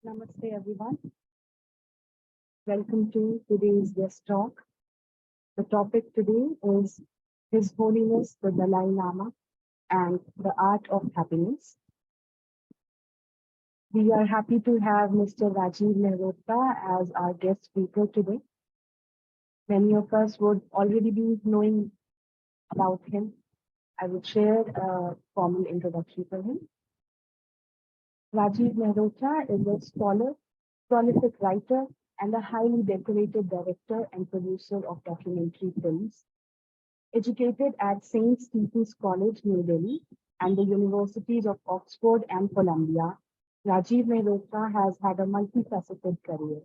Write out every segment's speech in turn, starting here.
Namaste, everyone. Welcome to today's guest talk. The topic today is His Holiness the Dalai Lama and the Art of Happiness. We are happy to have Mr. Rajiv Mehrotra as our guest speaker today. Many of us would already be knowing about him. I would share a formal introduction for him. Rajiv Mehrotra is a scholar, prolific writer, and a highly decorated director and producer of documentary films. Educated at St. Stephen's College, New Delhi, and the universities of Oxford and Columbia, Rajiv Mehrotra has had a multifaceted career.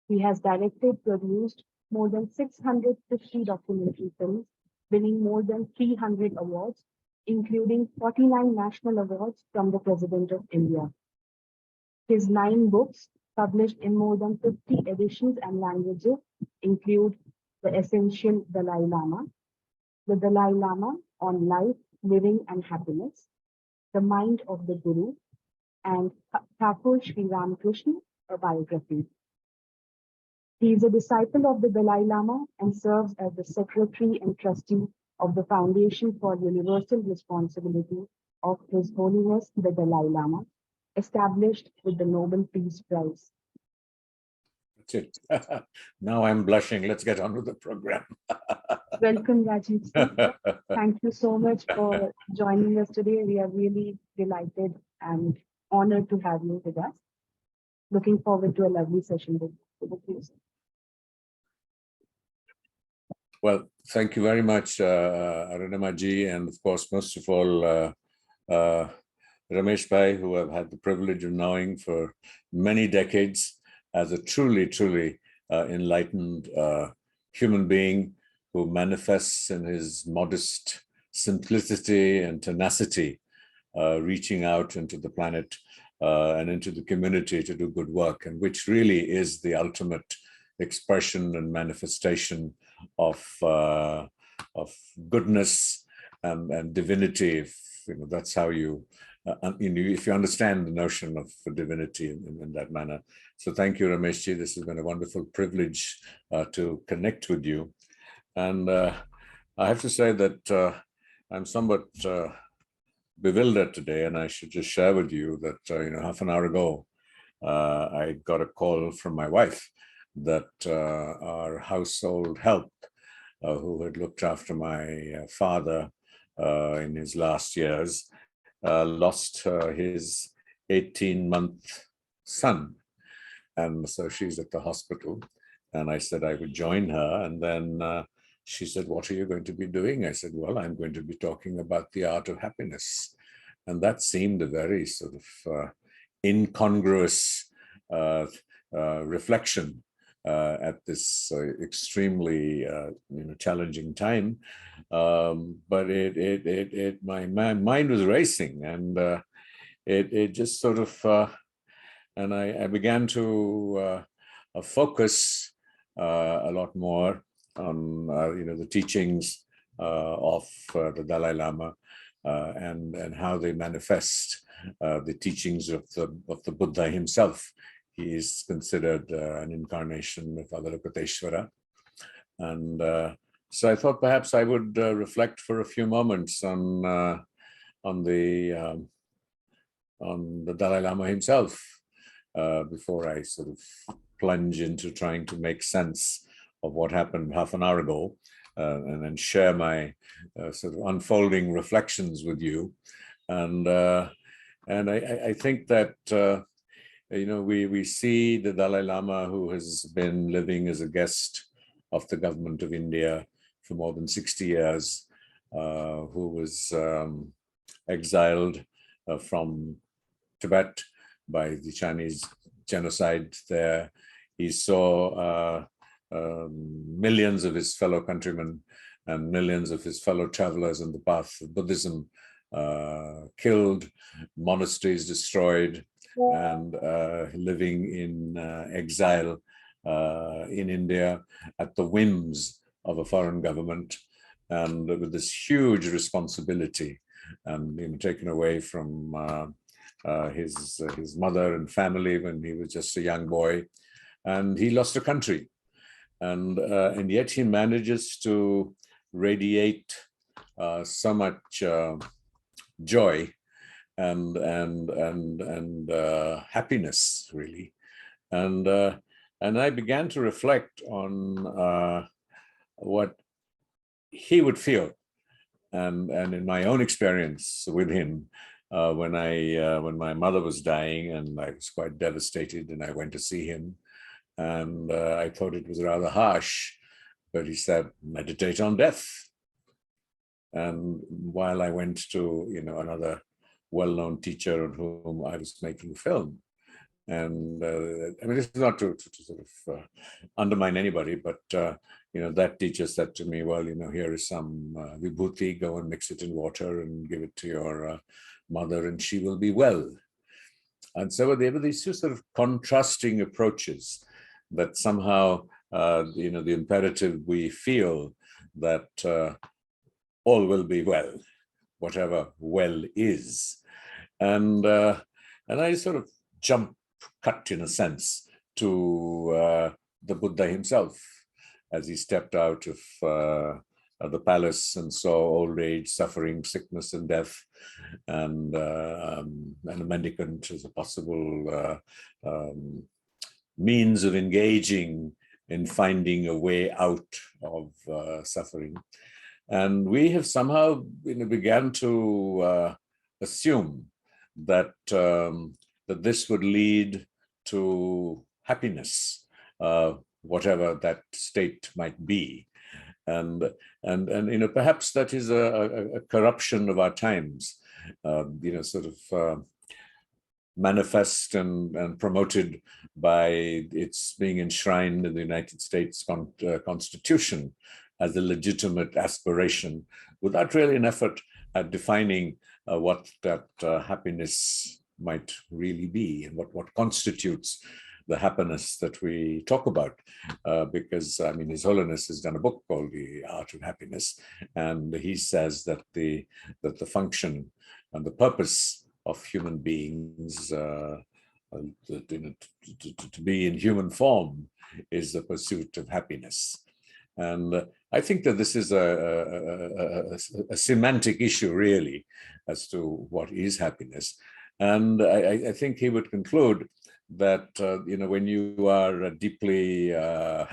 He has directed, produced more than 650 documentary films, winning more than 300 awards, including 49 national awards from the President of India. His 9 books, published in more than 50 editions and languages, include The Essential Dalai Lama, The Dalai Lama on Life, Living and Happiness, The Mind of the Guru, and Thakur Sri Ramakrishna, a biography. He is a disciple of the Dalai Lama and serves as the secretary and trustee of the Foundation for Universal Responsibility of His Holiness the Dalai Lama, established with the Nobel Peace Prize. That's it. Now I'm blushing. Let's get on with the program. Welcome, Rajiv. Thank you so much for joining us today. We are really delighted and honored to have you with us. Looking forward to a lovely session with you. Well, thank you very much, Arunima ji, and of course, most of all, Ramesh Bhai, who I've had the privilege of knowing for many decades as a truly enlightened human being who manifests in his modest simplicity and tenacity, reaching out into the planet and into the community to do good work, and which really is the ultimate expression and manifestation of goodness and divinity. If, that's how you, if you understand the notion of divinity in that manner. So thank you, Ramesh ji. This has been a wonderful privilege to connect with you. And I have to say that I'm somewhat bewildered today, and I should just share with you that half an hour ago, I got a call from my wife that our household help, who had looked after my father in his last years, lost his 18-month son. And so she's at the hospital. And I said I would join her. And then she said, "What are you going to be doing?" I said, "Well, I'm going to be talking about the art of happiness." And that seemed a very sort of incongruous reflection at this extremely challenging time, but my mind was racing, and it just sort of, and I began to focus a lot more on the teachings of the Dalai Lama and how they manifest the teachings of the Buddha himself. He is considered an incarnation of Avalokiteshvara. And so I thought perhaps I would reflect for a few moments on the Dalai Lama himself before I sort of plunge into trying to make sense of what happened half an hour ago, and then share my sort of unfolding reflections with you. And I think that we see the Dalai Lama, who has been living as a guest of the government of India for more than 60 years, who was exiled from Tibet by the Chinese genocide there. He saw millions of his fellow countrymen and millions of his fellow travelers on the path of Buddhism killed, monasteries destroyed, and living in exile in India at the whims of a foreign government, and with this huge responsibility, and taken away from his mother and family when he was just a young boy, and he lost a country, and yet he manages to radiate so much joy and happiness, really. And and I began to reflect on what he would feel, and in my own experience with him, when my mother was dying, and I was quite devastated, and I went to see him, and I thought it was rather harsh, but he said, "Meditate on death." And while I went to another well-known teacher on whom I was making a film, and I mean, this is not to sort of undermine anybody, but that teacher said to me, "Well, here is some vibhuti, go and mix it in water and give it to your mother, and she will be well." And so there were these two sort of contrasting approaches that somehow, the imperative we feel that all will be well, whatever well is, and I sort of cut in a sense to the Buddha himself as he stepped out of the palace and saw old age, suffering, sickness, and death, and a mendicant as a possible means of engaging in finding a way out of suffering. And we have somehow began to assume that that this would lead to happiness, whatever that state might be. And perhaps that is a corruption of our times, sort of manifest and promoted by its being enshrined in the United States Constitution as a legitimate aspiration, without really an effort at defining what that happiness might really be, and what constitutes the happiness that we talk about. Because I mean, His Holiness has done a book called The Art of Happiness, and he says that the function and the purpose of human beings to be in human form is the pursuit of happiness. And I think that this is a semantic issue, really, as to what is happiness. And I think he would conclude that when you are deeply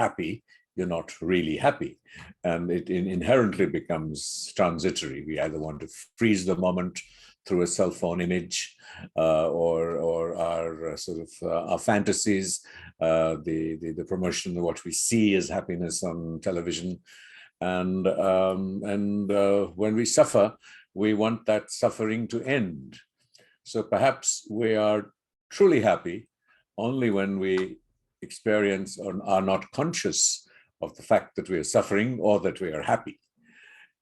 happy, you're not really happy, and it inherently becomes transitory. We either want to freeze the moment through a cell phone image, or our sort of our fantasies, the promotion of what we see as happiness on television, and when we suffer, we want that suffering to end. So perhaps we are truly happy only when we experience or are not conscious of the fact that we are suffering or that we are happy.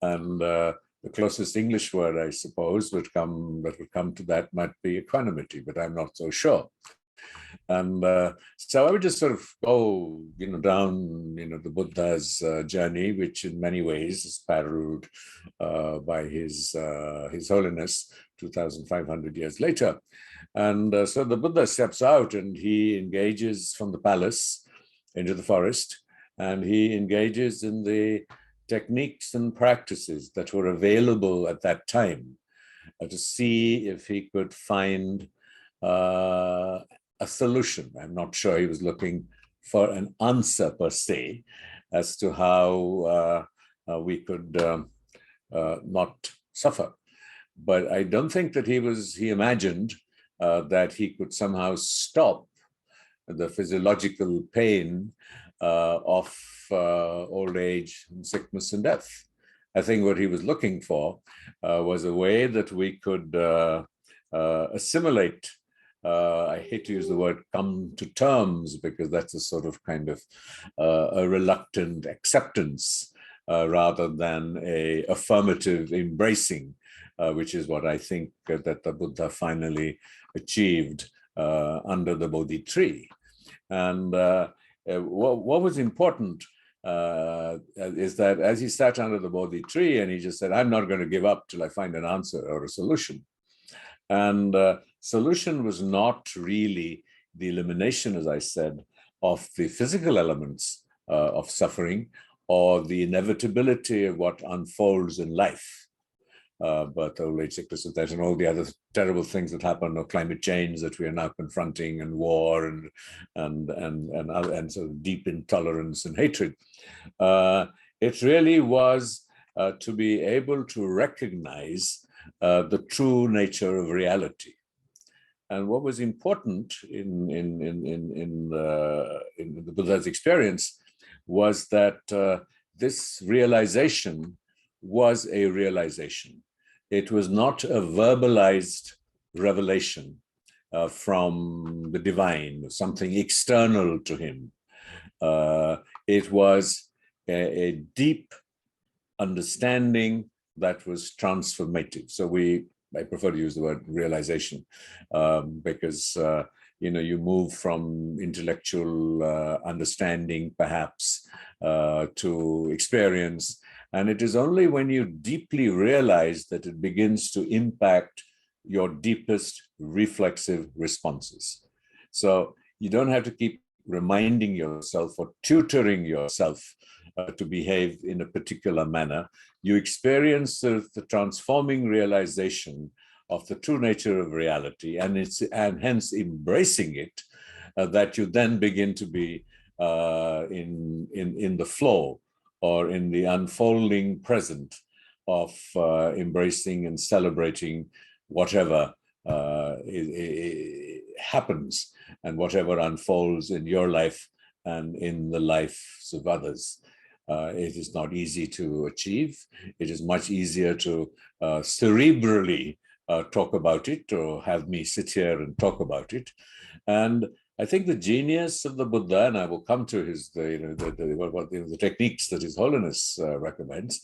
And the closest English word, I suppose, that would come to that might be equanimity, but I'm not so sure. And so I would just sort of go, down, the Buddha's journey, which in many ways is paralleled by His Holiness 2,500 years later. And so the Buddha steps out and he engages from the palace into the forest, and he engages in the techniques and practices that were available at that time to see if he could find a solution. I'm not sure he was looking for an answer per se as to how we could not suffer. But I don't think that he imagined that he could somehow stop the physiological pain of old age and sickness and death. I think what he was looking for was a way that we could assimilate. I hate to use the word come to terms, because that's a sort of kind of a reluctant acceptance rather than a affirmative embracing, which is what I think that the Buddha finally achieved under the Bodhi tree. And what was important is that as he sat under the Bodhi tree and he just said, "I'm not going to give up till I find an answer or a solution." And solution was not really the elimination, as I said, of the physical elements of suffering or the inevitability of what unfolds in life. But old age, sickness, and death, and all the other terrible things that happen, or climate change that we are now confronting, and war, and sort of deep intolerance and hatred. It really was to be able to recognize the true nature of reality. And what was important in the Buddha's experience was that this realization was a realization. It was not a verbalized revelation from the divine, something external to him. It was a deep understanding that was transformative. So I prefer to use the word realization because you move from intellectual understanding perhaps to experience. And it is only when you deeply realize that it begins to impact your deepest reflexive responses. So you don't have to keep reminding yourself or tutoring yourself to behave in a particular manner. You experience the transforming realization of the true nature of reality, and hence embracing it, that you then begin to be in the flow or in the unfolding present of embracing and celebrating whatever happens and whatever unfolds in your life and in the lives of others. It is not easy to achieve. It is much easier to cerebrally talk about it, or have me sit here and talk about it. And I think the genius of the Buddha, and I will come to the techniques that His Holiness recommends,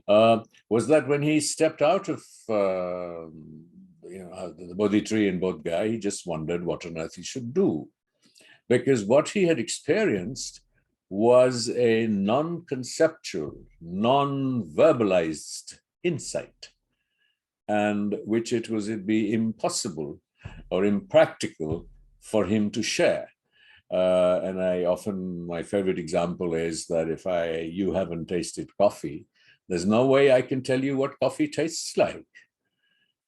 was that when he stepped out of the Bodhi tree in Bodh Gaya, he just wondered what on earth he should do, because what he had experienced was a non-conceptual, non-verbalized insight, and which it'd be impossible or impractical for him to share. And my favorite example is that if you haven't tasted coffee, there's no way I can tell you what coffee tastes like.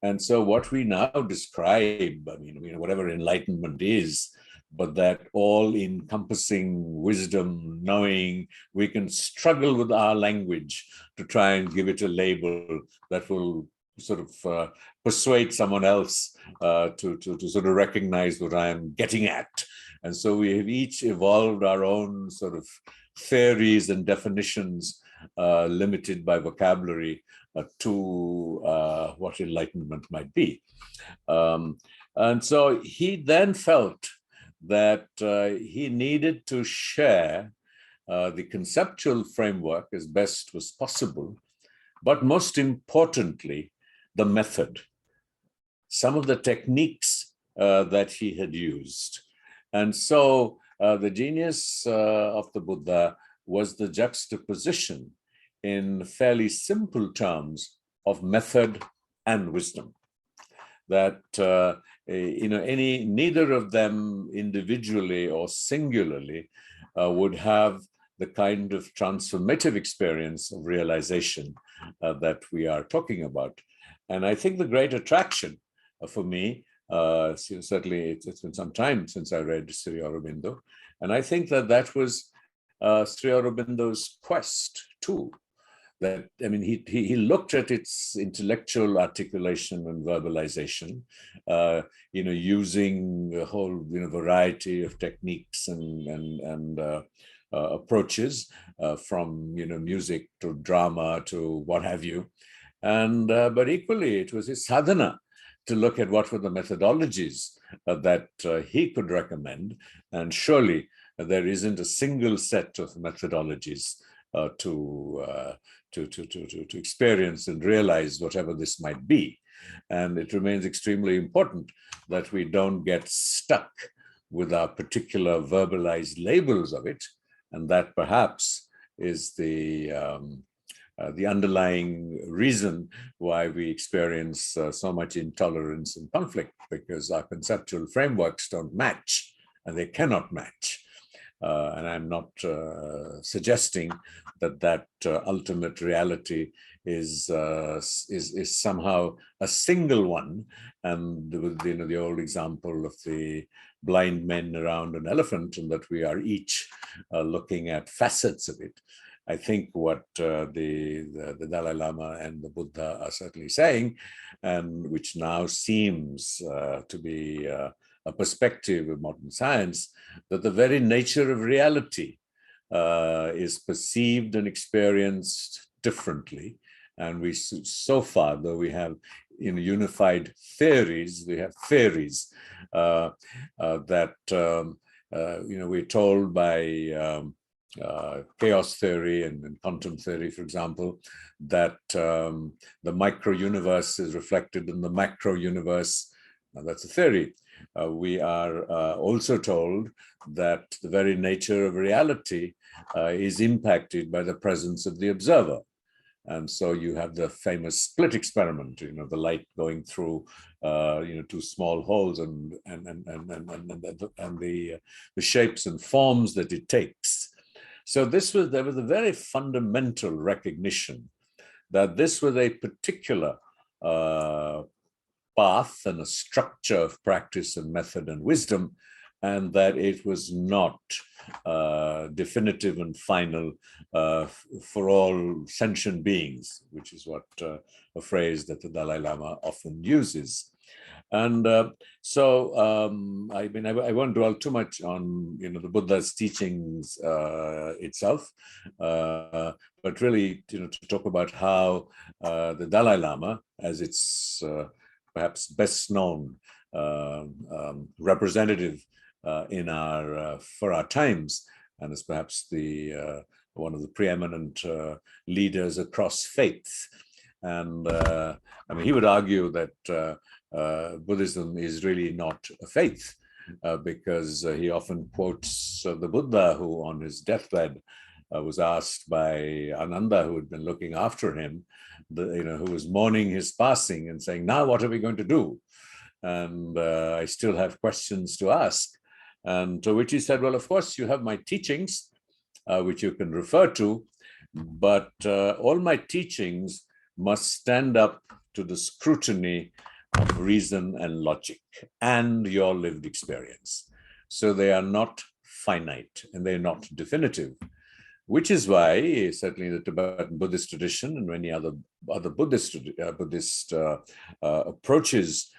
And so what we now describe, whatever enlightenment is, but that all-encompassing wisdom, knowing, we can struggle with our language to try and give it a label that will sort of persuade someone else to sort of recognize what I am getting at. And so we have each evolved our own sort of theories and definitions limited by vocabulary to what enlightenment might be. And so he then felt that he needed to share the conceptual framework as best was possible, but most importantly, the method, some of the techniques that he had used. And so the genius of the Buddha was the juxtaposition in fairly simple terms of method and wisdom. That neither of them individually or singularly would have the kind of transformative experience of realization that we are talking about. And I think the great attraction for me, certainly it's been some time since I read Sri Aurobindo, and I think that was Sri Aurobindo's quest too. That, he looked at its intellectual articulation and verbalization, using a whole variety of techniques and approaches, from music to drama to what have you, and but equally it was his sadhana to look at what were the methodologies that he could recommend, and surely there isn't a single set of methodologies to experience and realize whatever this might be. And it remains extremely important that we don't get stuck with our particular verbalized labels of it, and that perhaps is the the underlying reason why we experience so much intolerance and conflict, because our conceptual frameworks don't match, and they cannot match. And I'm not suggesting that ultimate reality is somehow a single one. And the old example of the blind men around an elephant, and that we are each looking at facets of it. I think what the Dalai Lama and the Buddha are certainly saying, and which now seems to be a perspective of modern science, that the very nature of reality is perceived and experienced differently. And we, so far, though we have unified theories, we have theories that we're told by chaos theory and quantum theory, for example, that the micro universe is reflected in the macro universe. Now, that's a theory. We are also told that the very nature of reality is impacted by the presence of the observer. And so you have the famous split experiment, the light going through, two small holes, and the shapes and forms that it takes. So there was a very fundamental recognition that this was a particular path and a structure of practice and method and wisdom, and that it was not definitive and final for all sentient beings, which is what a phrase that the Dalai Lama often uses. And so I won't dwell too much on the Buddha's teachings itself, but really to talk about how the Dalai Lama, as its perhaps best known representative for our times, and is perhaps one of the preeminent leaders across faiths. And he would argue that Buddhism is really not a faith, because he often quotes the Buddha, who on his deathbed was asked by Ananda, who had been looking after him, who was mourning his passing and saying, "Now what are we going to do? And I still have questions to ask." And to which he said, "Well, of course, you have my teachings, which you can refer to, but all my teachings must stand up to the scrutiny of reason and logic and your lived experience. So they are not finite and they're not definitive," which is why certainly the Tibetan Buddhist tradition and many other Buddhist approaches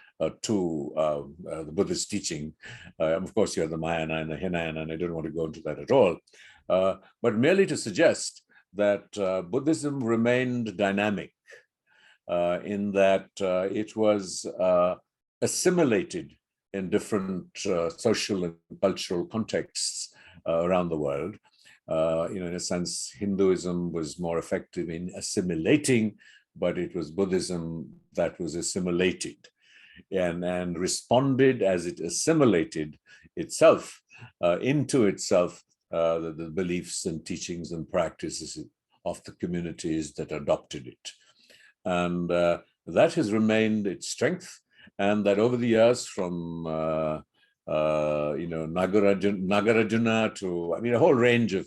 to the Buddhist teaching. Of course, you have the Mahayana and the Hinayana, and I don't want to go into that at all, but merely to suggest that Buddhism remained dynamic, in that it was assimilated in different social and cultural contexts around the world. In a sense, Hinduism was more effective in assimilating, but it was Buddhism that was assimilated and responded as it assimilated itself into itself, the beliefs and teachings and practices of the communities that adopted it. And that has remained its strength, and that over the years, from Nagarjuna to a whole range of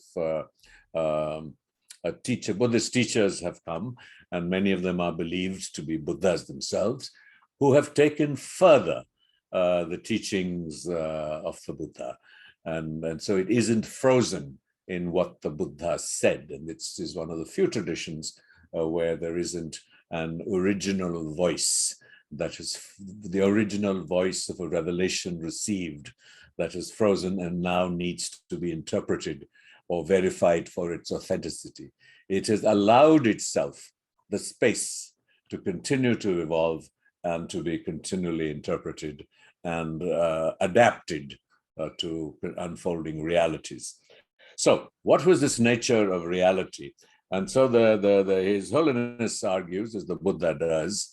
Buddhist teachers have come, and many of them are believed to be Buddhas themselves, who have taken further the teachings of the Buddha, and so it isn't frozen in what the Buddha said, and this is one of the few traditions where there isn't an original voice, that is the original voice of a revelation received, that is frozen and now needs to be interpreted or verified for its authenticity. It has allowed itself the space to continue to evolve and to be continually interpreted and adapted to unfolding realities. So what was this nature of reality? And so His Holiness argues, as the Buddha does,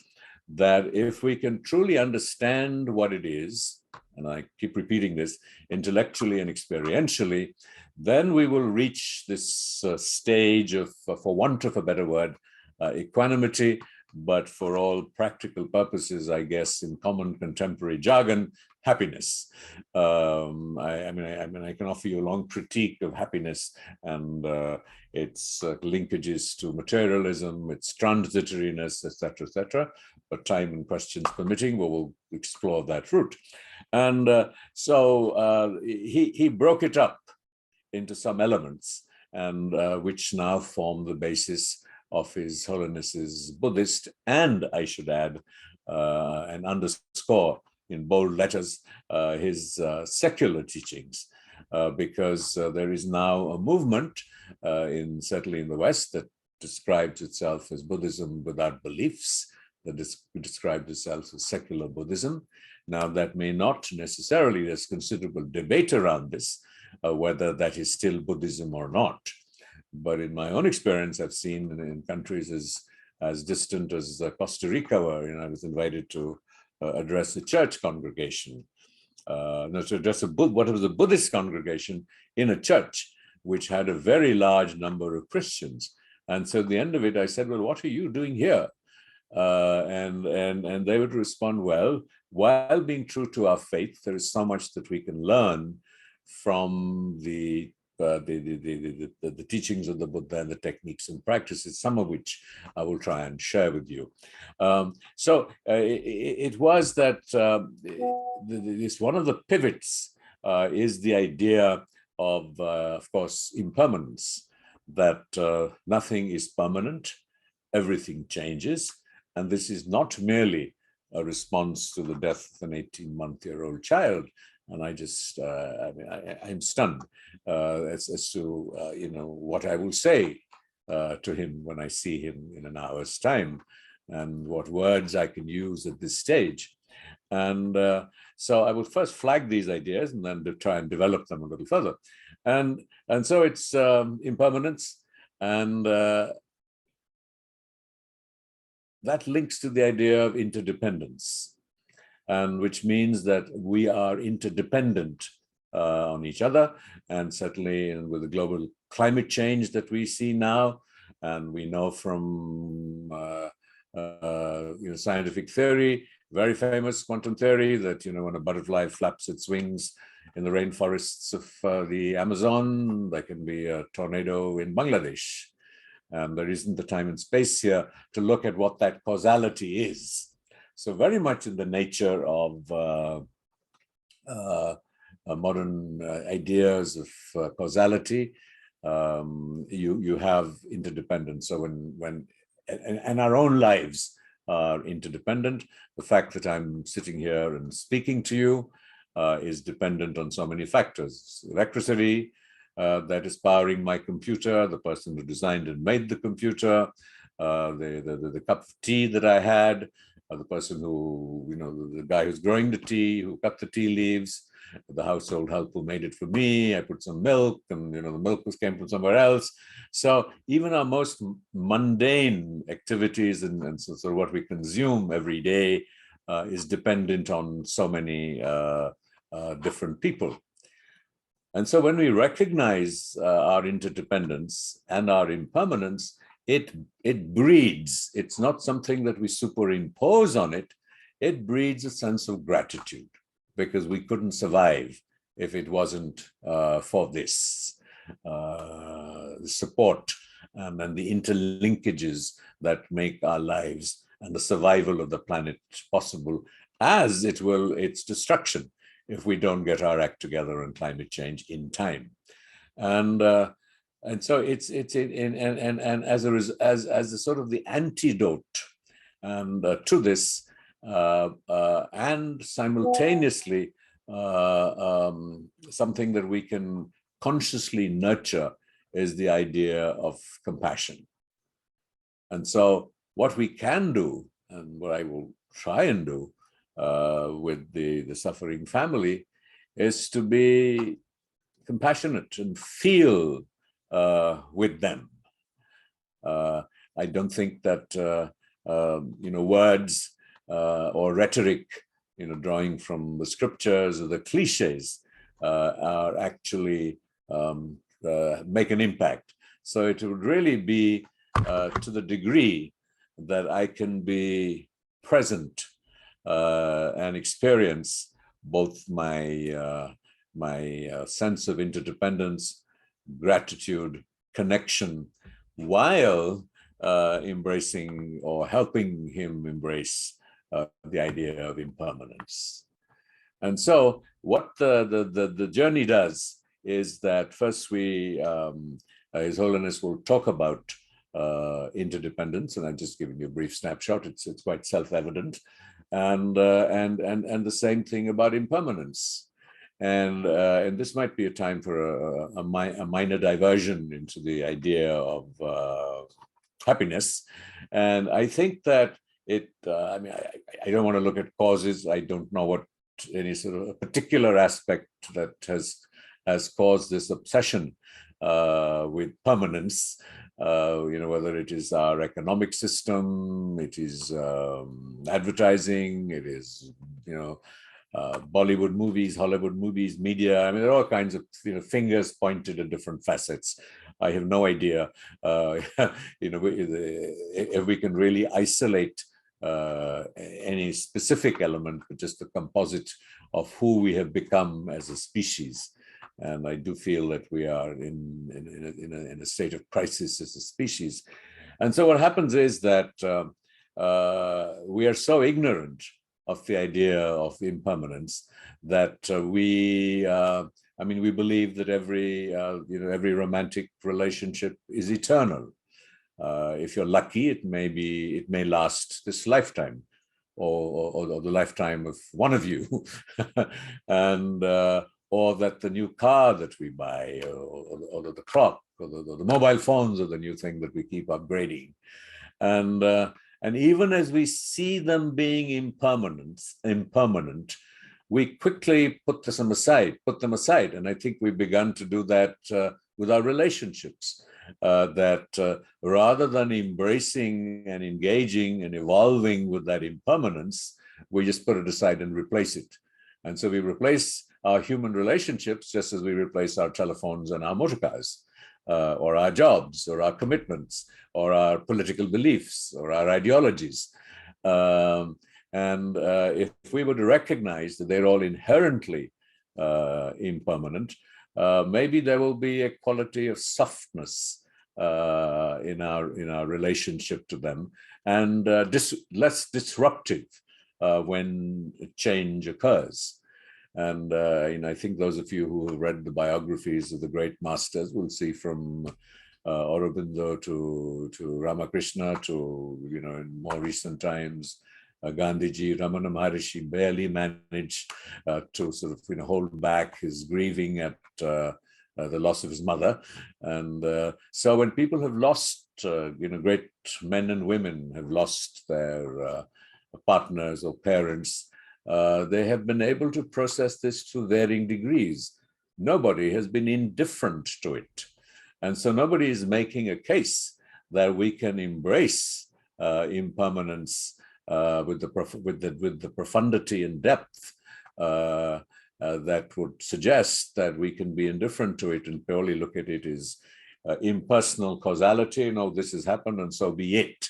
that if we can truly understand what it is, and I keep repeating this, intellectually and experientially, then we will reach this stage of, for want of a better word, equanimity, but for all practical purposes, I guess, in common contemporary jargon, happiness. I can offer you a long critique of happiness and its linkages to materialism, its transitoriness, etc., but time and questions permitting, we'll explore that route. And so he broke it up into some elements, and which now form the basis of His Holiness's Buddhist, and I should add and underscore in bold letters, his secular teachings, because there is now a movement, certainly in the West, that describes itself as Buddhism without beliefs, that describes itself as secular Buddhism. Now, that may not necessarily, there's considerable debate around this, whether that is still Buddhism or not. But in my own experience, I've seen in countries as distant as Costa Rica, where I was invited to address a church congregation, to address what was a Buddhist congregation in a church, which had a very large number of Christians. And so at the end of it, I said, well, what are you doing here? And they would respond, well, while being true to our faith, there is so much that we can learn from the teachings of the Buddha and the techniques and practices, some of which I will try and share with you. It was that this one of the pivots is the idea of course, impermanence, that nothing is permanent, everything changes, and this is not merely a response to the death of an 18-month-old child. And I just, I'm stunned as to, what I will say to him when I see him in an hour's time, and what words I can use at this stage. And so I will first flag these ideas and then try and develop them a little further. And so it's impermanence, and that links to the idea of interdependence, and which means that we are interdependent on each other, and certainly with the global climate change that we see now, and we know from scientific theory, very famous quantum theory, that when a butterfly flaps its wings in the rainforests of the Amazon, there can be a tornado in Bangladesh. And there isn't the time and space here to look at what that causality is. So very much in the nature of modern ideas of causality, you have interdependence. So when our own lives are interdependent, the fact that I'm sitting here and speaking to you is dependent on so many factors. Electricity that is powering my computer, the person who designed and made the computer, the cup of tea that I had, the person who, the guy who's growing the tea, who cut the tea leaves, the household help who made it for me. I put some milk, and the milk came from somewhere else. So even our most mundane activities and so what we consume every day is dependent on so many different people. And so when we recognize our interdependence and our impermanence, it breeds. It's not something that we superimpose on it. It breeds a sense of gratitude, because we couldn't survive if it wasn't for this support and the interlinkages that make our lives and the survival of the planet possible, as it will its destruction if we don't get our act together on climate change in time. And so it's as a sort of the antidote and to this, and simultaneously something that we can consciously nurture is the idea of compassion. And so what we can do, and what I will try and do with the suffering family, is to be compassionate and feel with them. I don't think that words or rhetoric, drawing from the scriptures or the cliches, are actually make an impact. So it would really be to the degree that I can be present and experience both my sense of interdependence, gratitude, connection, while embracing or helping him embrace the idea of impermanence. And so, what the journey does is that first His Holiness will talk about interdependence, and I'm just giving you a brief snapshot. It's quite self-evident, and the same thing about impermanence. And this might be a time for a minor diversion into the idea of happiness. And I think that I mean, I don't want to look at causes. I don't know what any sort of a particular aspect that has caused this obsession with permanence. Whether it is our economic system, it is advertising, it is Bollywood movies, Hollywood movies, media. I mean, there are all kinds of fingers pointed at different facets. I have no idea, if we can really isolate any specific element, but just the composite of who we have become as a species. And I do feel that we are in a state of crisis as a species. And so what happens is that we are so ignorant of the idea of impermanence that we believe that every romantic relationship is eternal. If you're lucky, it may last this lifetime, or the lifetime of one of you, and or that the new car that we buy, or the clock, or the mobile phones are the new thing that we keep upgrading, and even as we see them being impermanent, we quickly put them aside. And I think we've begun to do that with our relationships. Rather than embracing and engaging and evolving with that impermanence, we just put it aside and replace it. And so we replace our human relationships just as we replace our telephones and our motor cars, or our jobs, or our commitments, or our political beliefs, or our ideologies. If we were to recognize that they're all inherently impermanent, maybe there will be a quality of softness in our relationship to them, and less disruptive when change occurs. And I think those of you who have read the biographies of the great masters will see, from Aurobindo to Ramakrishna to in more recent times, Gandhiji, Ramana Maharishi barely managed to sort of hold back his grieving at the loss of his mother. And so when people have lost, great men and women have lost their partners or parents, they have been able to process this to varying degrees. Nobody has been indifferent to it. And so nobody is making a case that we can embrace impermanence with the profundity and depth that would suggest that we can be indifferent to it and purely look at it as impersonal causality. No, this has happened and so be it.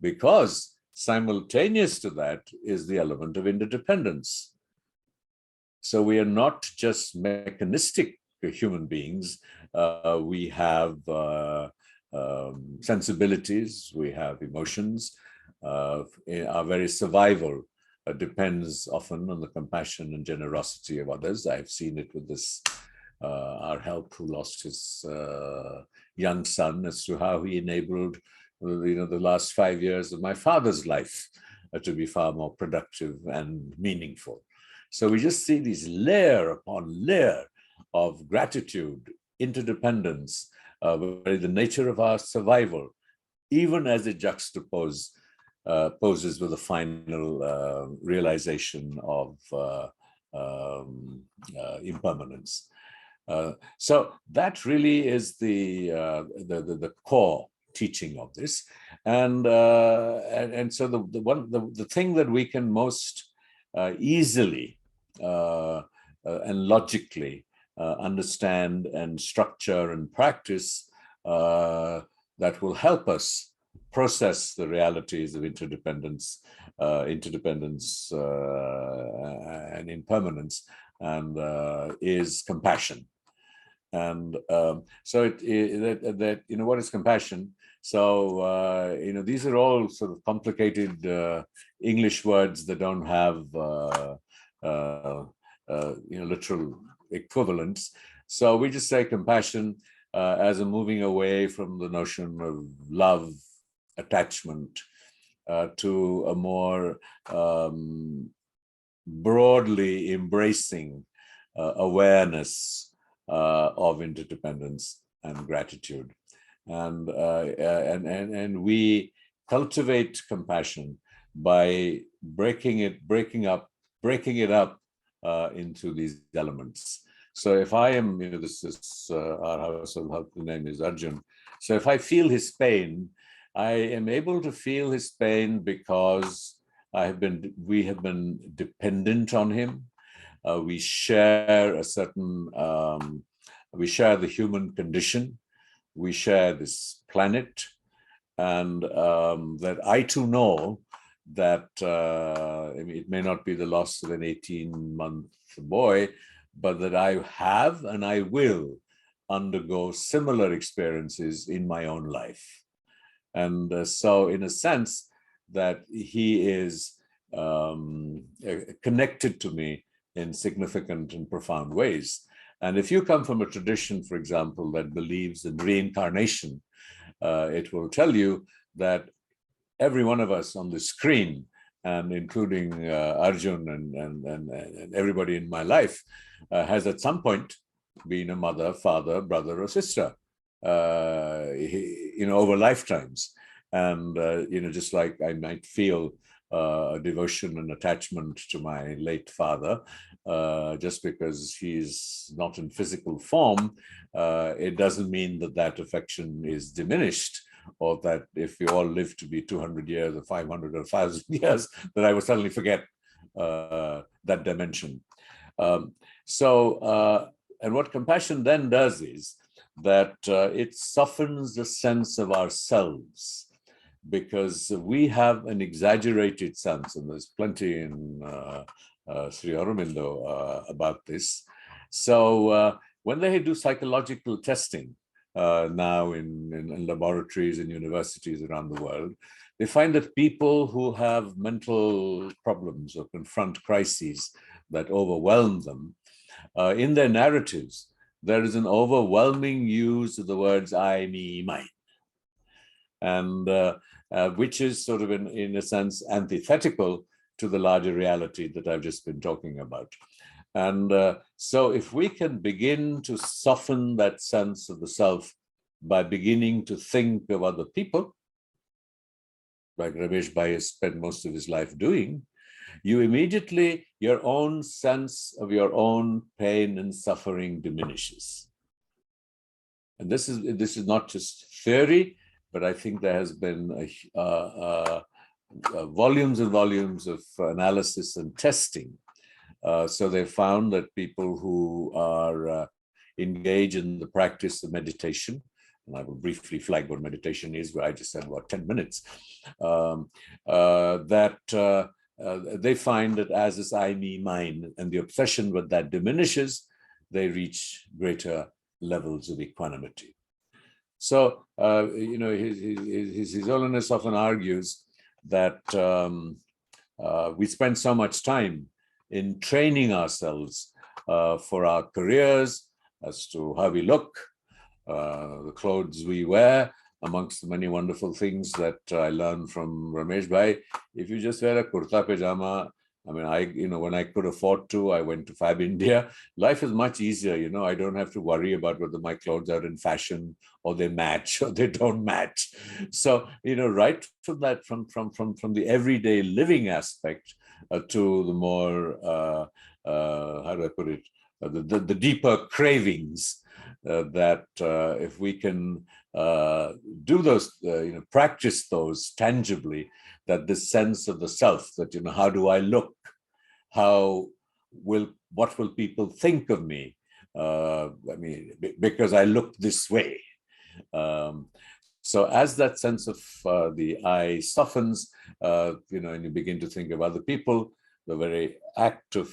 Because simultaneous to that is the element of interdependence. So we are not just mechanistic human beings. We have sensibilities, we have emotions. Our very survival depends often on the compassion and generosity of others. I've seen it with this our help who lost his young son, as to how he enabled the last 5 years of my father's life to be far more productive and meaningful. So we just see these layer upon layer of gratitude, interdependence, the nature of our survival, even as it poses with the final realization of impermanence. So that really is the core teaching of this, and so the thing that we can most easily and logically understand and structure and practice that will help us process the realities of interdependence, and impermanence, and is compassion. And so what is compassion? So these are all sort of complicated English words that don't have literal equivalents. So we just say compassion as a moving away from the notion of love, attachment, to a more broadly embracing awareness of interdependence and gratitude. And we cultivate compassion by breaking it up into these elements. So if I am, this is our household, the name is Arjun. So if I feel his pain, I am able to feel his pain because we have been dependent on him. We share we share the human condition. We share this planet, and that I too know that it may not be the loss of an 18-month boy, but that I have and I will undergo similar experiences in my own life. And so in a sense that he is connected to me in significant and profound ways. And if you come from a tradition, for example, that believes in reincarnation, it will tell you that every one of us on the screen, and including Arjun and everybody in my life, has at some point been a mother, father, brother, or sister, over lifetimes. And just like I might feel a devotion and attachment to my late father, just because he's not in physical form, it doesn't mean that that affection is diminished, or that if we all live to be 200 years or 500 or 1,000 years, that I will suddenly forget that dimension. And what compassion then does is that it softens the sense of ourselves, because we have an exaggerated sense, and there's plenty in Sri Aurobindo about this. So when they do psychological testing now in laboratories and universities around the world, they find that people who have mental problems or confront crises that overwhelm them, in their narratives, there is an overwhelming use of the words I, me, mine. And which is sort of in a sense antithetical to the larger reality that I've just been talking about. And so if we can begin to soften that sense of the self by beginning to think of other people, like Ramesh Bhai has spent most of his life doing, you immediately, your own sense of your own pain and suffering diminishes. And this is not just theory, but I think there has been volumes and volumes of analysis and testing. So they found that people who are engaged in the practice of meditation, and I will briefly flag what meditation is, where I just said about 10 minutes, they find that as this I, me, mine, and the obsession with that diminishes, they reach greater levels of equanimity. So, His Holiness often argues that we spend so much time in training ourselves for our careers, as to how we look, the clothes we wear, amongst the many wonderful things that I learned from Ramesh Bhai. If you just wear a kurta pajama, I mean, when I could afford to, I went to Fab India. Life is much easier, I don't have to worry about whether my clothes are in fashion or they match or they don't match. So, right from that, from the everyday living aspect to the more, how do I put it, the deeper cravings that if we can do those, practice those tangibly, that this sense of the self, that, how do I look? What will people think of me? Because I look this way. So as that sense of the I softens, and you begin to think of other people, the very act of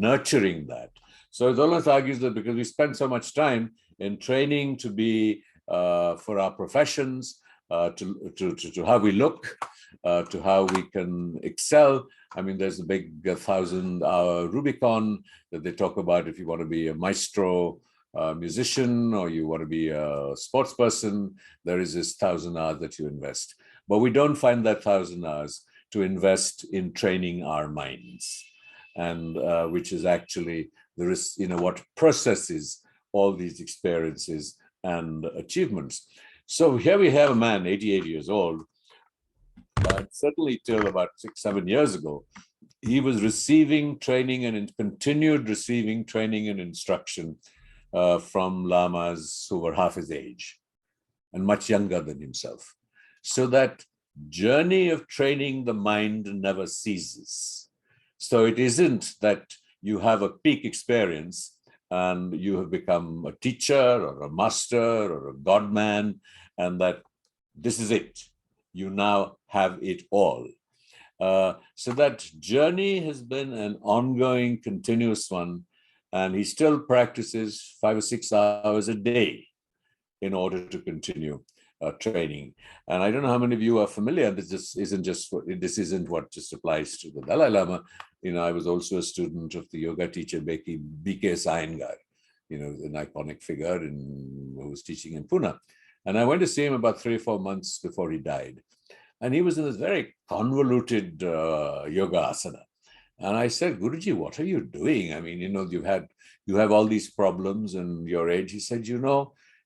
nurturing that. So Zolas argues that because we spend so much time in training to be for our professions, to how we look, to how we can excel. I mean, there's a big 1,000-hour Rubicon that they talk about if you want to be a maestro musician or you want to be a sports person, there is this 1,000 hours that you invest. But we don't find that 1,000 hours to invest in training our minds, and which is actually what processes all these experiences and achievements. So here we have a man, 88 years old, certainly till about 6-7 years ago, he was receiving training and continued receiving training and instruction from lamas who were half his age and much younger than himself. So that journey of training the mind never ceases. So it isn't that you have a peak experience and you have become a teacher or a master or a godman, and that this is it. You now have it all. So that journey has been an ongoing, continuous one, and he still practices 5 or 6 hours a day in order to continue training. And I don't know how many of you are familiar. This isn't what just applies to the Dalai Lama. I was also a student of the yoga teacher B.K. Iyengar, an iconic figure who was teaching in Pune. And I went to see him about 3 or 4 months before he died. And he was in this very convoluted yoga asana. And I said, Guruji, what are you doing? I mean, you have all these problems and your age. He said,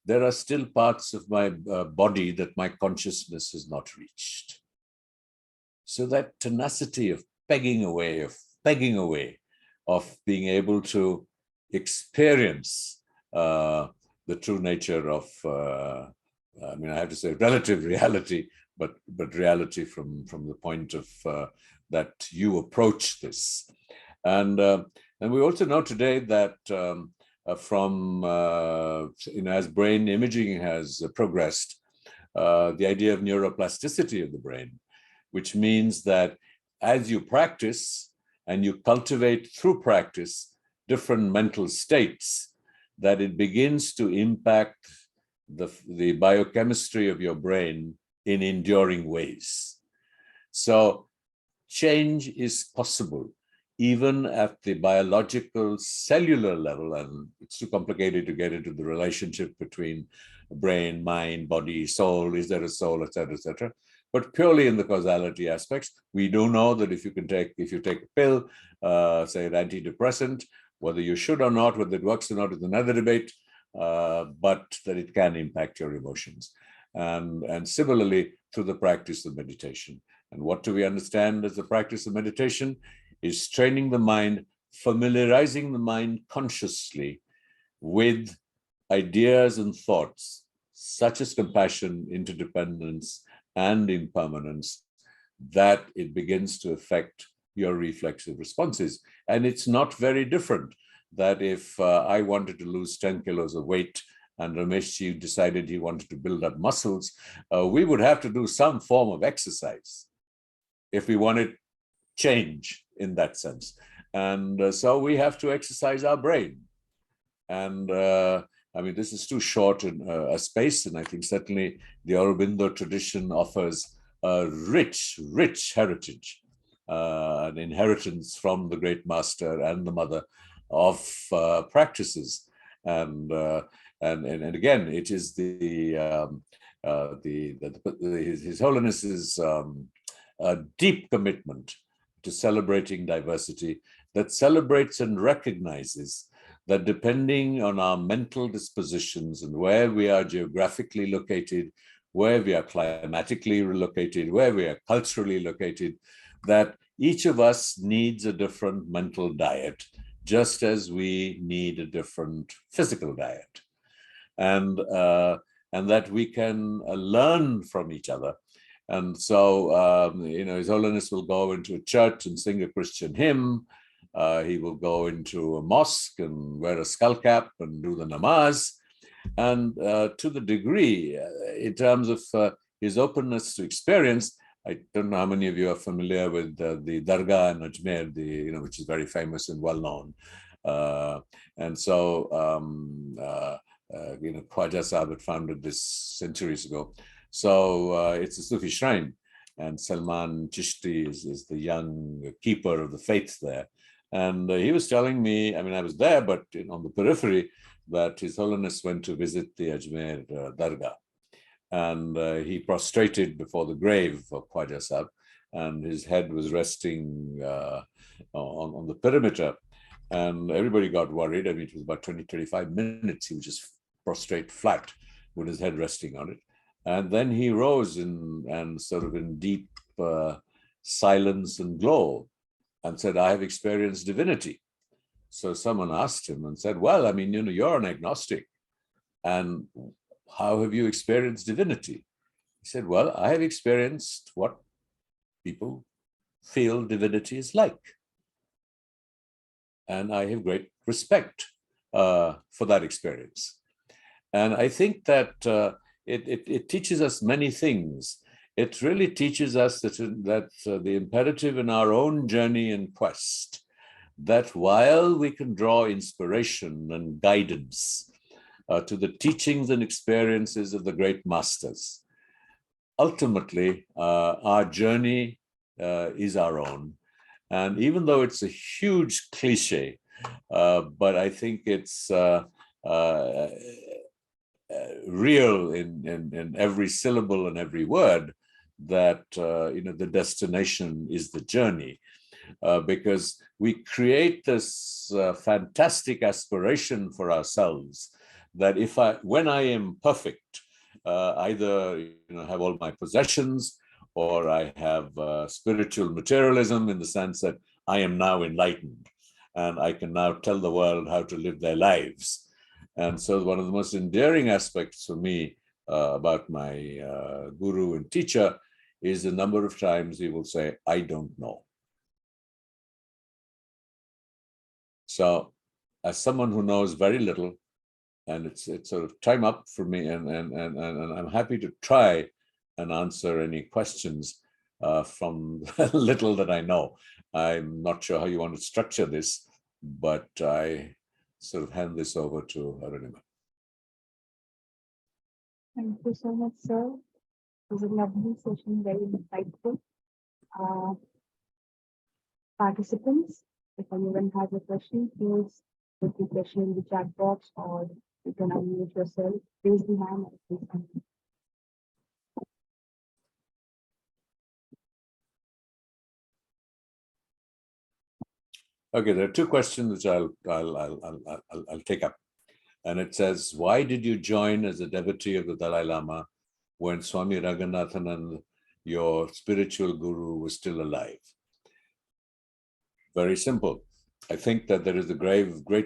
there are still parts of my body that my consciousness has not reached. So that tenacity of pegging away, of being able to experience the true nature of, I have to say relative reality, but reality from the point of that you approach this. And we also know today that as brain imaging has progressed, the idea of neuroplasticity of the brain, which means that as you practice and you cultivate through practice different mental states, that it begins to impact the biochemistry of your brain in enduring ways. So change is possible, even at the biological cellular level, and it's too complicated to get into the relationship between brain, mind, body, soul, is there a soul, et cetera, but purely in the causality aspects, we do know that if you take a pill, say an antidepressant, whether you should or not, whether it works or not is another debate, but that it can impact your emotions. And similarly, through the practice of meditation. And what do we understand as the practice of meditation? Is training the mind, familiarizing the mind consciously with ideas and thoughts, such as compassion, interdependence, and impermanence, that it begins to affect your reflexive responses. And it's not very different that if I wanted to lose 10 kilos of weight and Rameshji decided he wanted to build up muscles, we would have to do some form of exercise if we wanted change in that sense. And so we have to exercise our brain. And this is too short a space, and I think certainly the Aurobindo tradition offers a rich, rich heritage, an inheritance from the great master and the mother of practices. And again, it is His Holiness's a deep commitment to celebrating diversity that celebrates and recognizes that depending on our mental dispositions and where we are geographically located, where we are climatically located, where we are culturally located, that each of us needs a different mental diet, just as we need a different physical diet. And that we can learn from each other. And so, His Holiness will go into a church and sing a Christian hymn. He will go into a mosque and wear a skull cap and do the namaz. And to the degree, in terms of his openness to experience, I don't know how many of you are familiar with the Dargah in Ajmer, which is very famous and well known. And so, Khwaja Sahib had founded this centuries ago. So it's a Sufi shrine, and Salman Chishti is the young keeper of the faith there. And he was telling me, I mean, I was there, but on the periphery, that His Holiness went to visit the Ajmer Dargah. And he prostrated before the grave of Khwaja Sahib, and his head was resting on the perimeter. And everybody got worried. I mean, it was about 20, 25 minutes. He was just prostrate flat with his head resting on it. And then he rose and sort of in deep silence and glow and said, I have experienced divinity. So someone asked him and said, well, I mean, you're an agnostic. And how have you experienced divinity? He said, well, I have experienced what people feel divinity is like. And I have great respect for that experience. And I think that it teaches us many things. It really teaches us that the imperative in our own journey and quest, that while we can draw inspiration and guidance to the teachings and experiences of the great masters, ultimately our journey is our own. And even though it's a huge cliche, but I think it's real in every syllable and every word, that the destination is the journey, because we create this fantastic aspiration for ourselves that when I am perfect, either have all my possessions, or I have spiritual materialism in the sense that I am now enlightened and I can now tell the world how to live their lives. And so one of the most endearing aspects for me about my guru and teacher is the number of times he will say, I don't know. So as someone who knows very little, and it's sort of time up for me, and I'm happy to try and answer any questions from the little that I know. I'm not sure how you want to structure this, but I sort of hand this over to Arunima. Thank you so much, sir. It was a lovely session, very insightful. Participants, if anyone has a question, please put the question in the chat box, or you can unmute yourself, raise the hand, and please unmute. Okay, there are two questions which I'll take up. And it says, why did you join as a devotee of the Dalai Lama when Swami Raghunathanand, your spiritual guru, was still alive? Very simple. I think that there is a great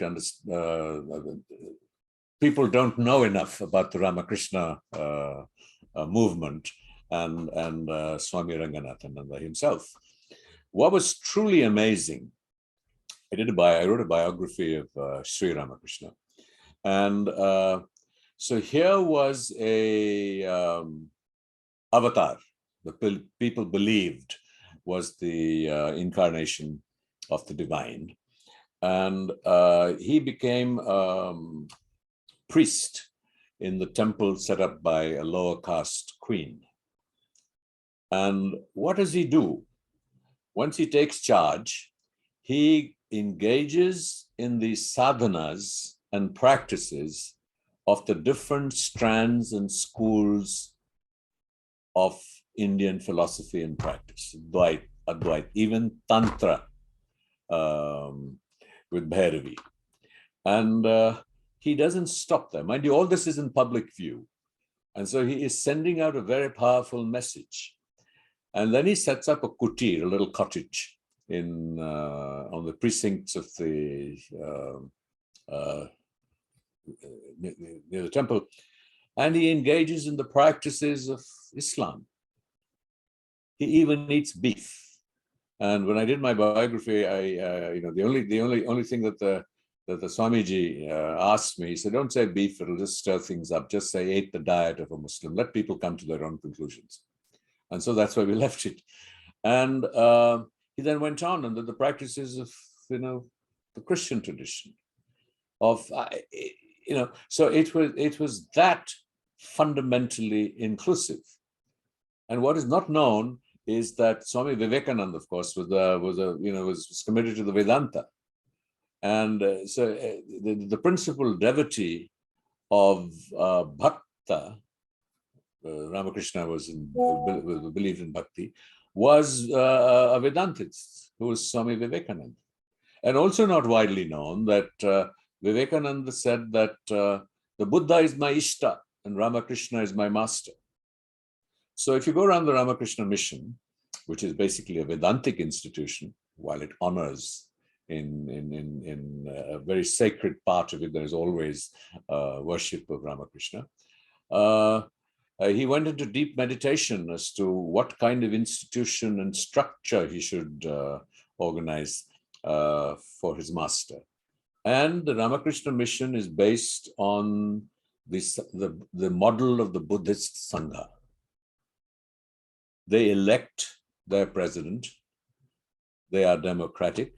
people don't know enough about the Ramakrishna movement and Swami Raghunathananda himself. What was truly amazing, I wrote a biography of Sri Ramakrishna. And so here was a avatar the people believed was the incarnation of the divine. And he became priest in the temple set up by a lower caste queen. And what does he do? Once he takes charge, he engages in the sadhanas and practices of the different strands and schools of Indian philosophy and practice, Advait, even Tantra with Bhairavi. And he doesn't stop there. Mind you, all this is in public view. And so he is sending out a very powerful message. And then he sets up a kutir, a little cottage, on the precincts of the near the temple, and he engages in the practices of Islam. He even eats beef. And when I did my biography, the only thing that that the Swamiji asked me, he said, don't say beef, it'll just stir things up. Just say, ate the diet of a Muslim. Let people come to their own conclusions. And so that's why we left it. And he then went on, and the practices of, the Christian tradition of, so it was that fundamentally inclusive. And what is not known is that Swami Vivekananda, of course, was committed to the Vedanta. And the principal devotee of Bhakta, Ramakrishna believed in Bhakti, was a Vedantist who was Swami Vivekananda. And also not widely known that Vivekananda said that the Buddha is my Ishta and Ramakrishna is my master. So if you go around the Ramakrishna mission, which is basically a Vedantic institution, while it honors in a very sacred part of it, there is always worship of Ramakrishna. He went into deep meditation as to what kind of institution and structure he should organize for his master. And the Ramakrishna mission is based on the model of the Buddhist Sangha. They elect their president. They are democratic.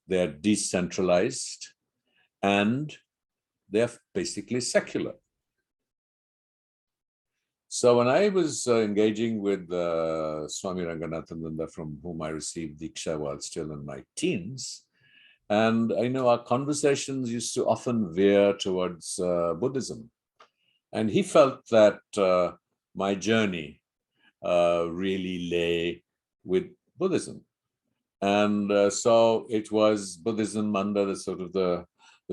They are decentralized. And they are basically secular. So when I was engaging with Swami Ranganathananda, from whom I received Diksha while still in my teens, and I know our conversations used to often veer towards Buddhism. And he felt that my journey really lay with Buddhism. And so it was Buddhism under the sort of the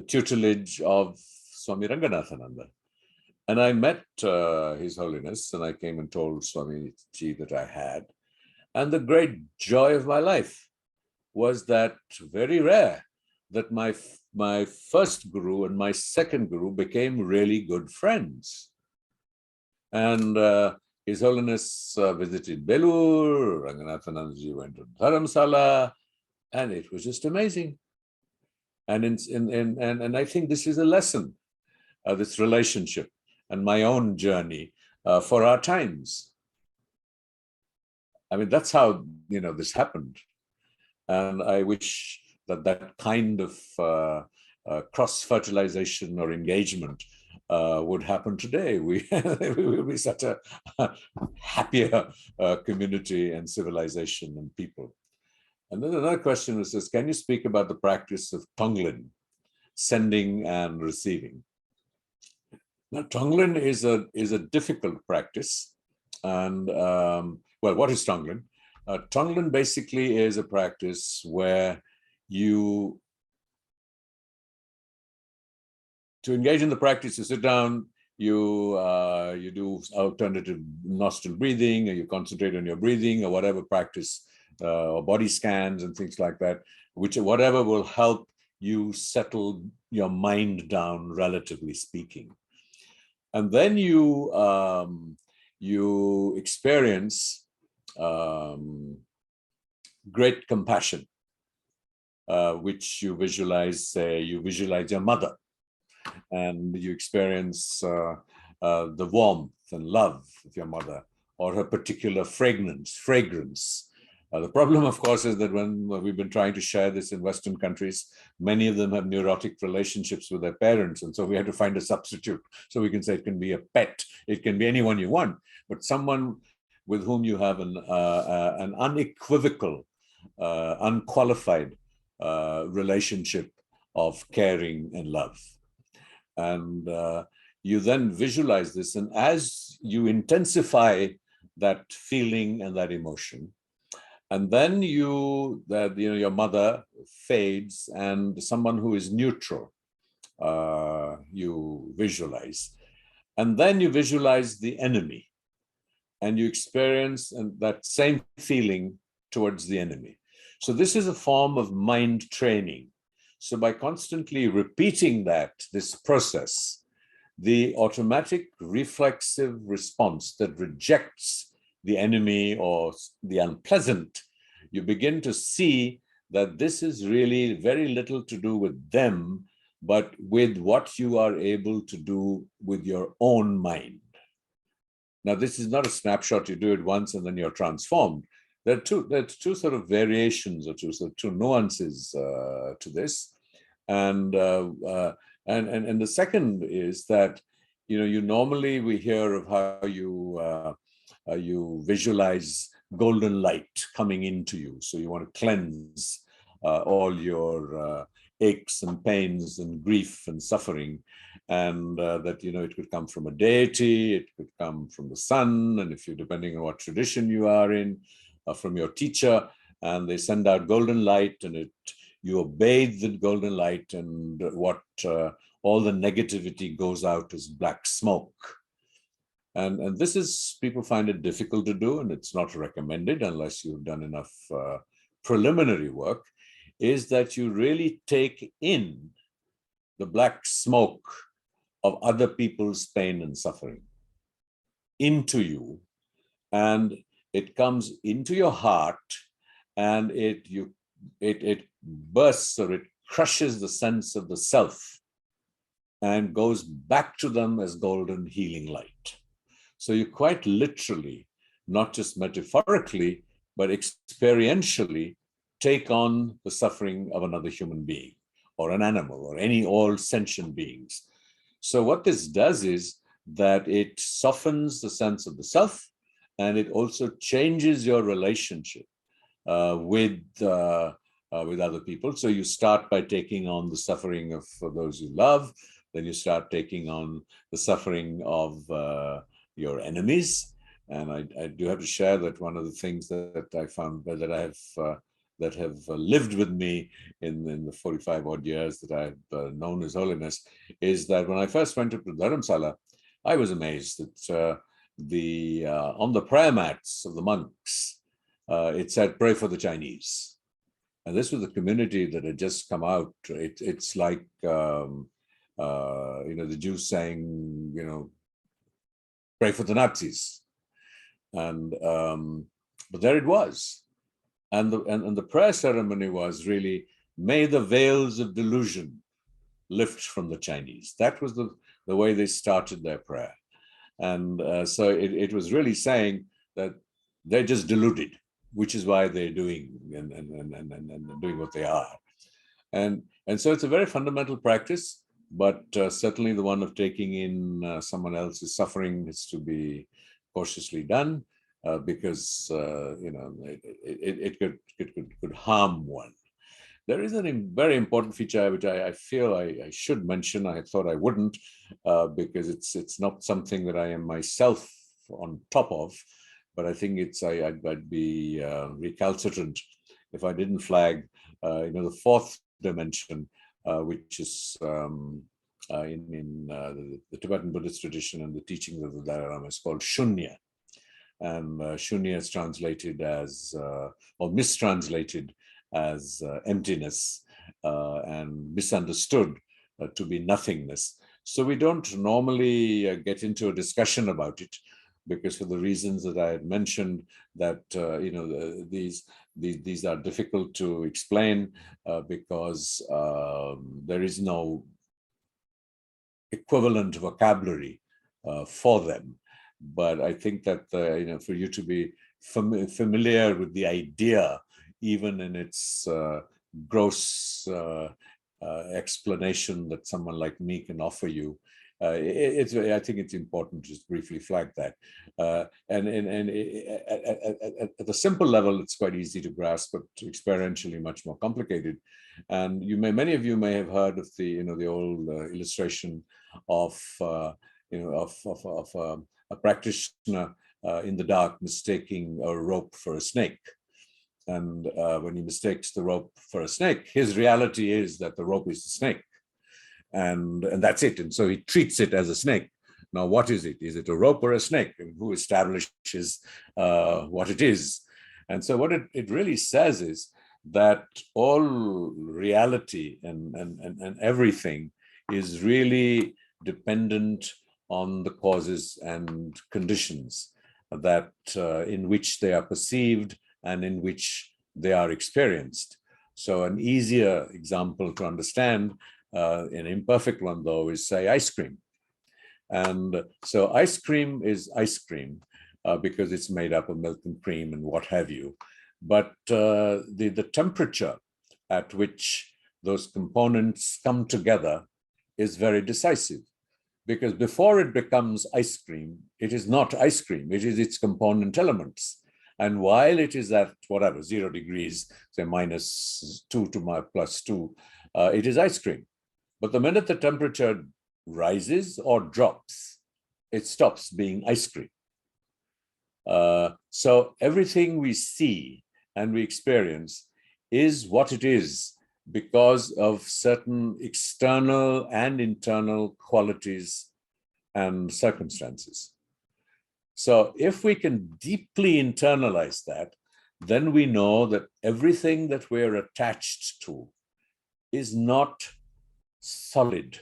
tutelage of Swami Ranganathananda. And I met His Holiness, and I came and told Swamiji that I had. And the great joy of my life was that, very rare, that my first guru and my second guru became really good friends. And His Holiness visited Belur, Ranganathanandaji went to Dharamsala, and it was just amazing. And I think this is a lesson, this relationship and my own journey for our times. I mean, that's how, this happened. And I wish that kind of cross-fertilization or engagement would happen today. We will be such a happier community and civilization and people. And then another question was this: can you speak about the practice of Tonglen, sending and receiving? Now, Tonglen is a difficult practice. And what is Tonglen? Tonglen basically is a practice where to engage in the practice, you sit down, you do alternative nostril breathing, or you concentrate on your breathing, or whatever practice, or body scans and things like that, whatever will help you settle your mind down, relatively speaking. And then you experience great compassion, which you visualize. You visualize your mother, and you experience the warmth and love of your mother, or her particular fragrance. The problem, of course, is that when we've been trying to share this in Western countries, many of them have neurotic relationships with their parents. And so we had to find a substitute. So we can say it can be a pet, it can be anyone you want, but someone with whom you have an unequivocal, unqualified relationship of caring and love. And you then visualize this. And as you intensify that feeling and that emotion, and then your mother fades, and someone who is neutral, you visualize. And then you visualize the enemy, and you experience that same feeling towards the enemy. So this is a form of mind training. So by constantly repeating this process, the automatic reflexive response that rejects the enemy or the unpleasant, you begin to see that this is really very little to do with them, but with what you are able to do with your own mind. Now, this is not a snapshot. You do it once and then you're transformed. There's two sort of variations or two nuances to this. And, and the second is that, you normally we hear of how you visualize golden light coming into you. So you want to cleanse all your aches and pains and grief and suffering, and that it could come from a deity, it could come from the sun, and if you're depending on what tradition you are in, from your teacher, and they send out golden light, and you obey the golden light, and what all the negativity goes out as black smoke. And this is, people find it difficult to do, and it's not recommended unless you've done enough preliminary work, is that you really take in the black smoke of other people's pain and suffering into you, and it comes into your heart, and it bursts, or it crushes the sense of the self and goes back to them as golden healing light. So you quite literally, not just metaphorically, but experientially take on the suffering of another human being or an animal or all sentient beings. So what this does is that it softens the sense of the self, and it also changes your relationship with other people. So you start by taking on the suffering of those you love, then you start taking on the suffering of your enemies. And I do have to share that one of the things that I found that I have that have lived with me in the 45 odd years that I've known as Holiness is that when I first went to Dharamsala, I was amazed that on the prayer mats of the monks, it said, "Pray for the Chinese." And this was the community that had just come out. It's like, the Jews saying, "Pray for the Nazis." And but there it was. And the prayer ceremony was really, "May the veils of delusion lift from the Chinese." That was the way they started their prayer. And so it was really saying that they're just deluded, which is why they're doing and doing what they are. And so it's a very fundamental practice, but certainly the one of taking in someone else's suffering is to be cautiously done, because it could harm one. There is a very important feature which I feel I should mention. I thought I wouldn't, because it's not something that I am myself on top of, but I think I'd be recalcitrant if I didn't flag, the fourth dimension, which is in the Tibetan Buddhist tradition and the teachings of the Dalai Lama, is called Shunya. And Shunya is translated as, or mistranslated as emptiness, and misunderstood to be nothingness. So we don't normally get into a discussion about it, because for the reasons that I had mentioned, that these are difficult to explain, because there is no equivalent vocabulary for them. But I think that for you to be familiar with the idea, even in its gross explanation that someone like me can offer you, I think it's important to just briefly flag that. And at the simple level, it's quite easy to grasp, but experientially much more complicated. And many of you may have heard of the old illustration of a practitioner in the dark mistaking a rope for a snake. And when he mistakes the rope for a snake, his reality is that the rope is the snake. And that's it. And so he treats it as a snake. Now, what is it? Is it a rope or a snake? And who establishes what it is? And so what it really says is that all reality and everything is really dependent on the causes and conditions that in which they are perceived and in which they are experienced. So an easier example to understand, an imperfect one though, is say ice cream. And so ice cream is ice cream because it's made up of milk and cream and what have you. But the temperature at which those components come together is very decisive, because before it becomes ice cream, it is not ice cream, it is its component elements. And while it is at whatever, 0 degrees, say -2 to +2, it is ice cream. But the minute the temperature rises or drops, it stops being ice cream. So everything we see and we experience is what it is because of certain external and internal qualities and circumstances. So if we can deeply internalize that, then we know that everything that we're attached to is not solid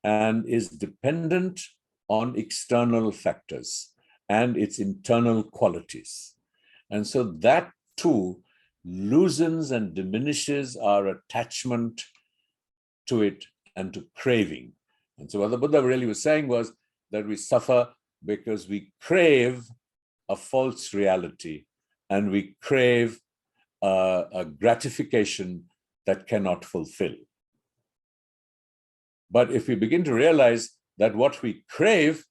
and is dependent on external factors and its internal qualities. And so that too loosens and diminishes our attachment to it and to craving. And so what the Buddha really was saying was that we suffer because we crave a false reality and we crave a gratification that cannot fulfill. But if we begin to realize that what we crave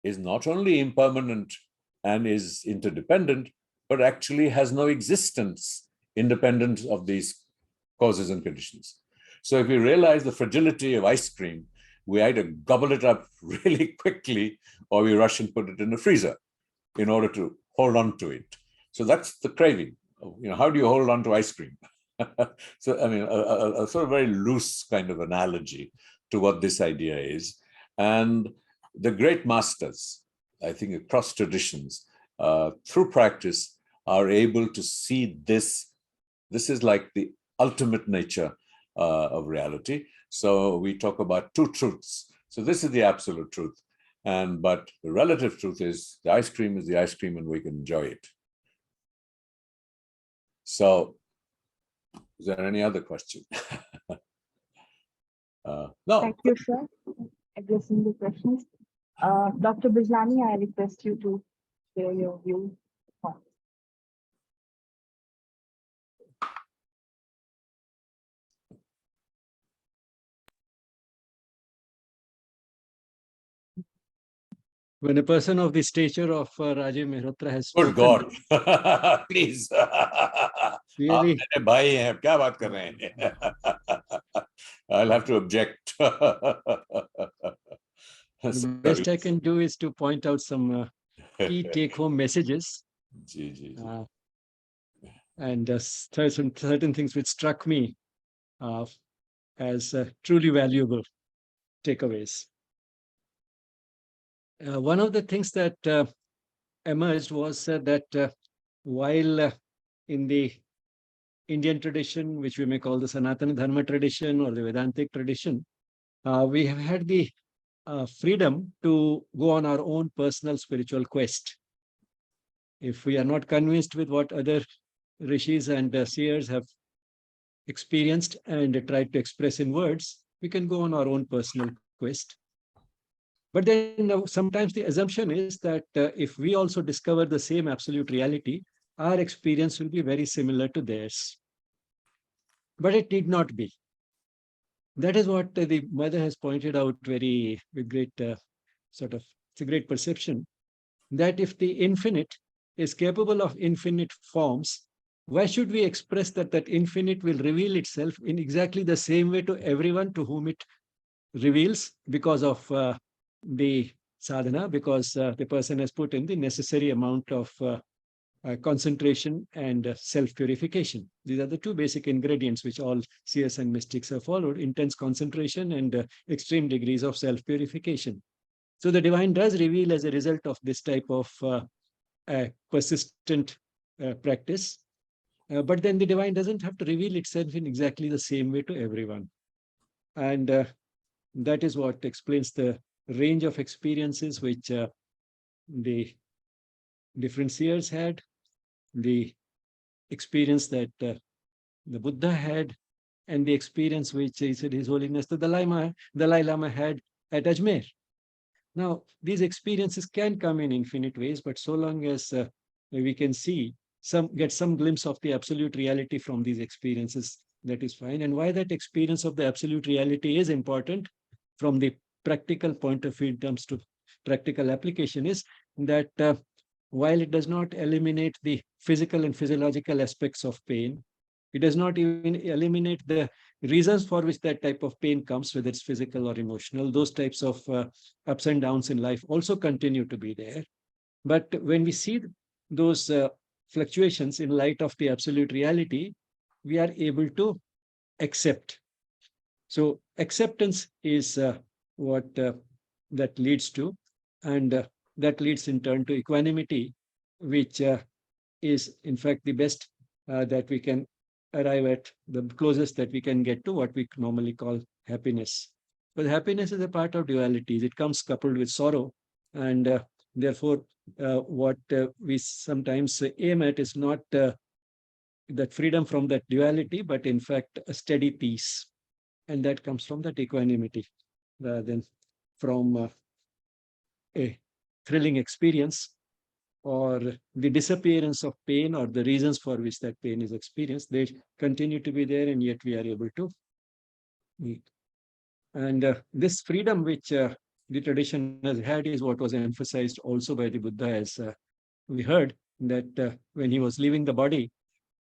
is not only impermanent and is interdependent, but actually has no existence independent of these causes and conditions. So if we realize the fragility of ice cream, we either gobble it up really quickly or we rush and put it in the freezer in order to hold on to it. So that's the craving. How do you hold on to ice cream? So, I mean, a sort of very loose kind of analogy to what this idea is. And the great masters, I think across traditions, through practice, are able to see this. This is like the ultimate nature of reality. So we talk about two truths. So this is the absolute truth. But the relative truth is the ice cream is the ice cream and we can enjoy it. So is there any other question? No. Thank you, sir, addressing the questions. Dr. Bijlani, I request you to share your view. When a person of the stature of Rajiv Mehrotra has Good spoken, God, please. really, भाई हैं, क्या बात कर रहे हैं? I'll have to object. the best I can do is to point out some key take-home messages and certain things which struck me as truly valuable takeaways. One of the things that emerged was that while in the Indian tradition, which we may call the Sanatana Dharma tradition or the Vedantic tradition, we have had the freedom to go on our own personal spiritual quest. If we are not convinced with what other rishis and seers have experienced and tried to express in words, we can go on our own personal quest. But then sometimes the assumption is that if we also discover the same absolute reality, our experience will be very similar to theirs. But it need not be. That is what the mother has pointed out with great it's a great perception, that if the infinite is capable of infinite forms, why should we express that infinite will reveal itself in exactly the same way to everyone to whom it reveals because of the sadhana, because the person has put in the necessary amount of concentration and self-purification. These are the two basic ingredients which all seers and mystics have followed: intense concentration and extreme degrees of self-purification. So the divine does reveal as a result of this type of persistent practice. But then the divine doesn't have to reveal itself in exactly the same way to everyone. And that is what explains the range of experiences which the different seers had, the experience that the Buddha had and the experience which he said His Holiness the Dalai Lama had at Ajmer. Now, these experiences can come in infinite ways, but so long as we can get some glimpse of the absolute reality from these experiences, that is fine. And why that experience of the absolute reality is important from the practical point of view in terms to practical application is that while it does not eliminate the physical and physiological aspects of pain, it does not even eliminate the reasons for which that type of pain comes, whether it's physical or emotional. Those types of ups and downs in life also continue to be there. But when we see those fluctuations in light of the absolute reality, we are able to accept. So acceptance is what that leads to, and that leads in turn to equanimity, which is in fact the best that we can arrive at, the closest that we can get to what we normally call happiness. But happiness is a part of dualities. It comes coupled with sorrow, and therefore what we sometimes aim at is not that freedom from that duality, but in fact a steady peace. And that comes from that equanimity rather than from a thrilling experience or the disappearance of pain or the reasons for which that pain is experienced. They continue to be there, and yet we are able to meet. And this freedom which the tradition has had is what was emphasized also by the Buddha, as we heard that when he was leaving the body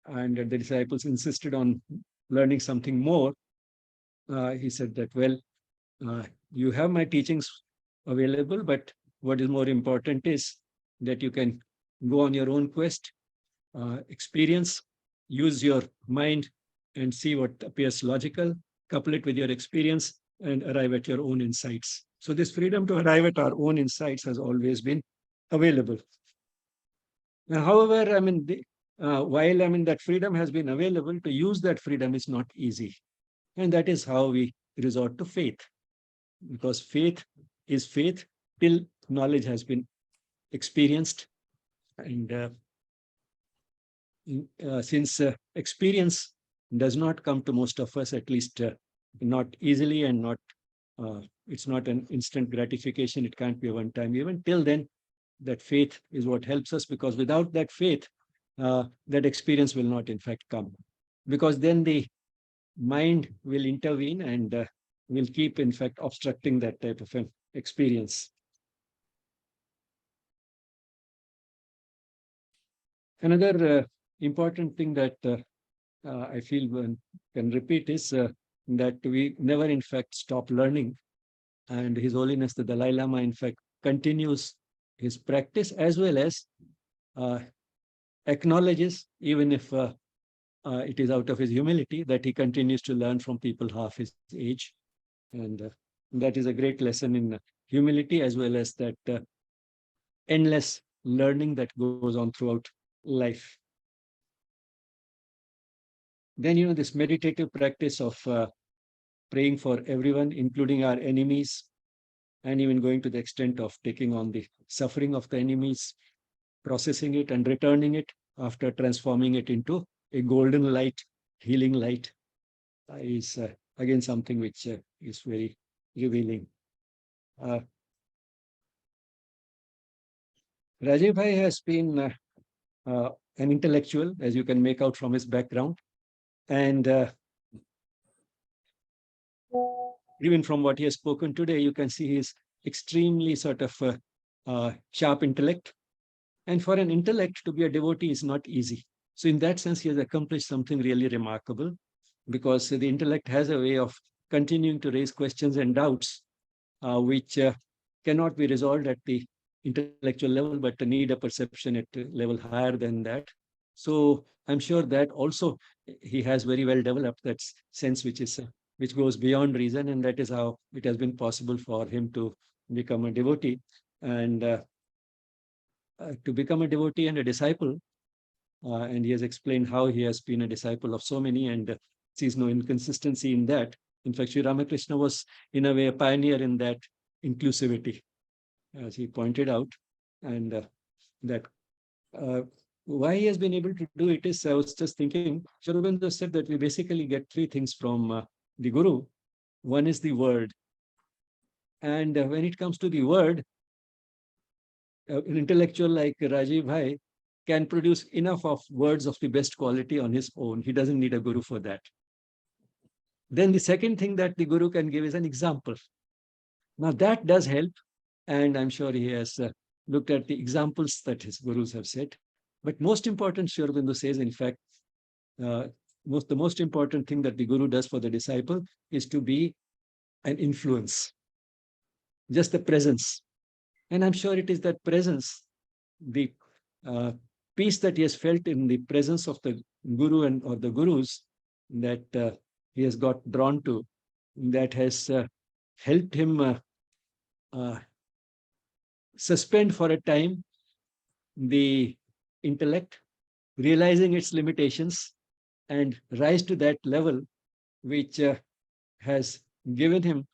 and the disciples insisted on learning something more, he said that, well, you have my teachings available, but what is more important is that you can go on your own quest, experience, use your mind and see what appears logical, couple it with your experience and arrive at your own insights. So this freedom to arrive at our own insights has always been available. Now, however, while that freedom has been available, to use that freedom is not easy. And that is how we resort to faith, because faith is faith till knowledge has been experienced. And since experience does not come to most of us, at least not easily, and it's not an instant gratification, it can't be a one-time event. Till then, that faith is what helps us, because without that faith, that experience will not in fact come, because then the mind will intervene and will keep in fact obstructing that type of an experience. Another important thing that I feel one can repeat is that we never in fact stop learning, and His Holiness the Dalai Lama in fact continues his practice, as well as acknowledges, even if it is out of his humility, that he continues to learn from people half his age. And that is a great lesson in humility, as well as that endless learning that goes on throughout life. Then, this meditative practice of praying for everyone, including our enemies, and even going to the extent of taking on the suffering of the enemies, processing it and returning it after transforming it into a golden light, healing light, is again something which is very revealing. Rajiv Bhai has been an intellectual, as you can make out from his background, and even from what he has spoken today, you can see he's extremely sort of sharp intellect. And for an intellect to be a devotee is not easy. So in that sense, he has accomplished something really remarkable, because the intellect has a way of continuing to raise questions and doubts, which cannot be resolved at the intellectual level, but need a perception at a level higher than that. So I'm sure that also he has very well developed that sense which goes beyond reason, and that is how it has been possible for him to become a devotee. And to become a devotee and a disciple, and he has explained how he has been a disciple of so many and sees no inconsistency in that. In fact, Sri Ramakrishna was in a way a pioneer in that inclusivity, as he pointed out, and that why he has been able to do it is, I was just thinking, Sri Aurobindo said that we basically get three things from the Guru. One is the word. And when it comes to the word, an intellectual like Rajiv Bhai can produce enough of words of the best quality on his own. He doesn't need a Guru for that. Then the second thing that the Guru can give is an example. Now that does help. And I'm sure he has looked at the examples that his Gurus have set. But most important, Sri Aurobindo says, in fact, uh, the most important thing that the Guru does for the disciple is to be an influence, just the presence. And I'm sure it is that presence, the uh, peace that he has felt in the presence of the Guru and or the Gurus that he has got drawn to, that has helped him uh, suspend for a time the intellect, realizing its limitations, and rise to that level which has given him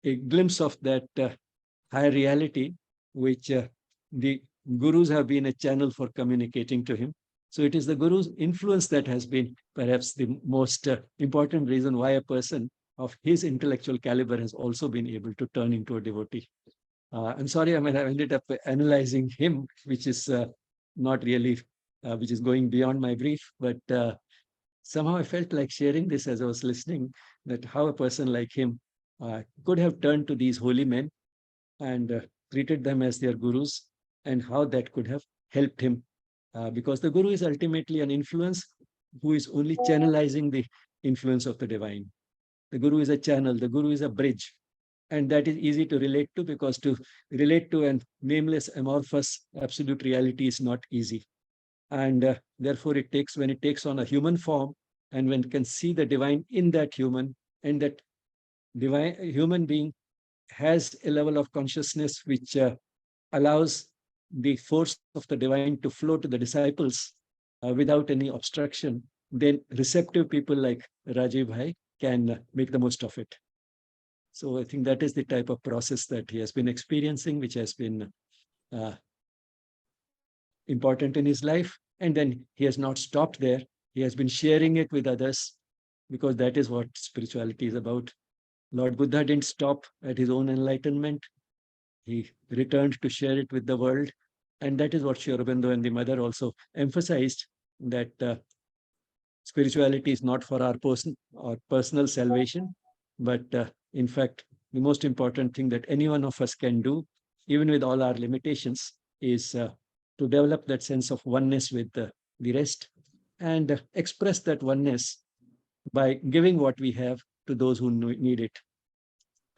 a glimpse of that higher reality, which the gurus have been a channel for communicating to him. So it is the guru's influence that has been perhaps the most important reason why a person of his intellectual caliber has also been able to turn into a devotee. I'm sorry, I mean, I ended up analyzing him, which is not really, which is going beyond my brief, but somehow I felt like sharing this as I was listening, that how a person like him could have turned to these holy men and treated them as their gurus, and how that could have helped him. Because the guru is ultimately an influence who is only channelizing the influence of the divine. The guru is a channel, the guru is a bridge. And that is easy to relate to, because to relate to an nameless, amorphous, absolute reality is not easy. And therefore, when it takes on a human form, and when it can see the divine in that human, and that divine human being has a level of consciousness which allows the force of the divine to flow to the disciples without any obstruction, then receptive people like Rajiv Bhai can make the most of it. So I think that is the type of process that he has been experiencing, which has been uh, important in his life. And then he has not stopped there. He has been sharing it with others, because that is what spirituality is about. Lord Buddha didn't stop at his own enlightenment. He returned to share it with the world. And that is what Sri Aurobindo and the mother also emphasized, that spirituality is not for our personal salvation, but in fact, the most important thing that any one of us can do, even with all our limitations, is to develop that sense of oneness with the rest, and express that oneness by giving what we have to those who need it.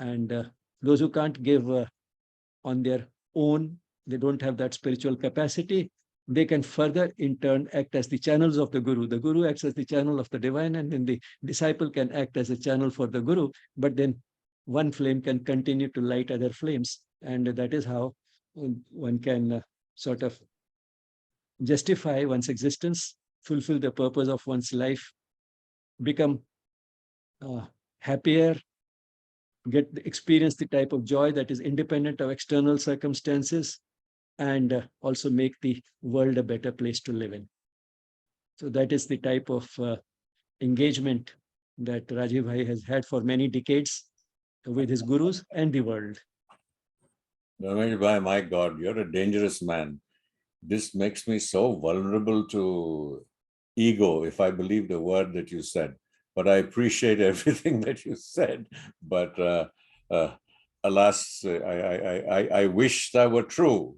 And those who can't give on their own, they don't have that spiritual capacity, they can further in turn act as the channels of the guru. The guru acts as the channel of the divine, and then the disciple can act as a channel for the guru. But then one flame can continue to light other flames, and that is how one can sort of justify one's existence, fulfill the purpose of one's life, become happier, experience the type of joy that is independent of external circumstances, and also make the world a better place to live in. So that is the type of engagement that Rajiv Bhai has had for many decades with his gurus and the world. Ramesh Bhai, my God, you're a dangerous man. This makes me so vulnerable to ego, if I believe the word that you said. But I appreciate everything that you said. But alas, I wish that were true.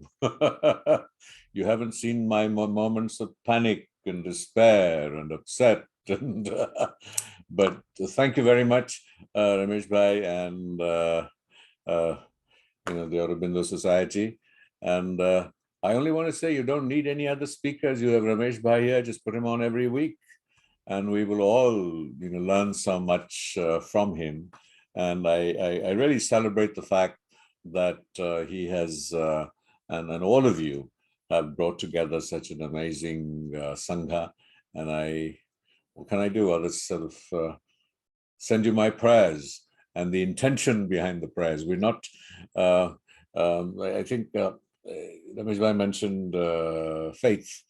You haven't seen my moments of panic and despair and upset. And but thank you very much, Ramesh Bhai, and the Aurobindo Society. And I only want to say, you don't need any other speakers. You have Ramesh Bhai here. Just put him on every week, and we will all learn so much from him. And I really celebrate the fact that he has and all of you have brought together such an amazing sangha. And what can I do? I'll just sort of send you my prayers and the intention behind the prayers. We're not, I think Ramesh Bhai mentioned faith.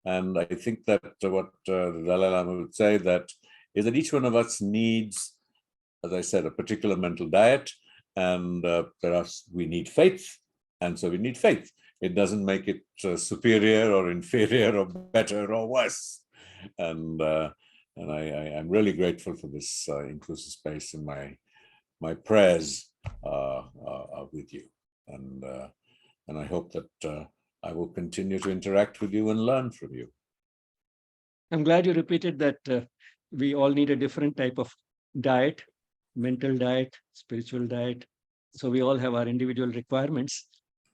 And I think that what the Dalai Lama would say that is that each one of us needs, as I said, a particular mental diet, and perhaps we need faith, and so we need faith. It doesn't make it superior or inferior or better or worse. And I'm really grateful for this inclusive space in my prayers with you, and I hope that I will continue to interact with you and learn from you. I'm glad you repeated that we all need a different type of diet, mental diet, spiritual diet. So we all have our individual requirements.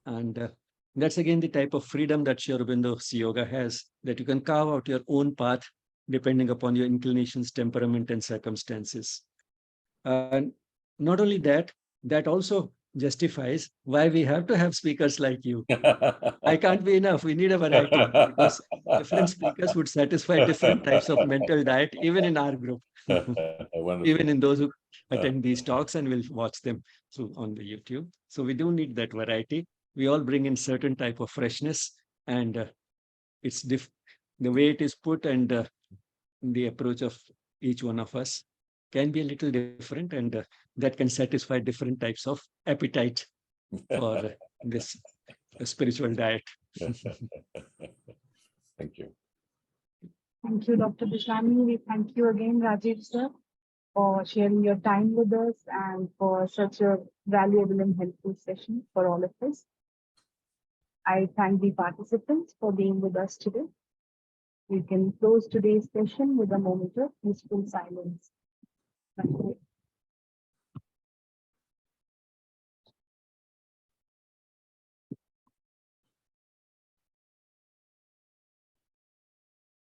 And that's again the type of freedom that Sri Aurobindo's yoga has, that you can carve out your own path depending upon your inclinations, temperament, and circumstances. And not only that, that also justifies why we have to have speakers like you. I can't be enough. We need a variety because different speakers would satisfy different types of mental diet, even in our group, even in those who attend these talks and will watch them through on the YouTube. So we do need that variety. We all bring in certain type of freshness, and it's the way it is put, and the approach of each one of us can be a little different, and that can satisfy different types of appetite for this spiritual diet. Thank you. Thank you, Dr. Bishami. We thank you again, Rajiv sir, for sharing your time with us and for such a valuable and helpful session for all of us. I thank the participants for being with us today. We can close today's session with a moment of peaceful silence. Thank you.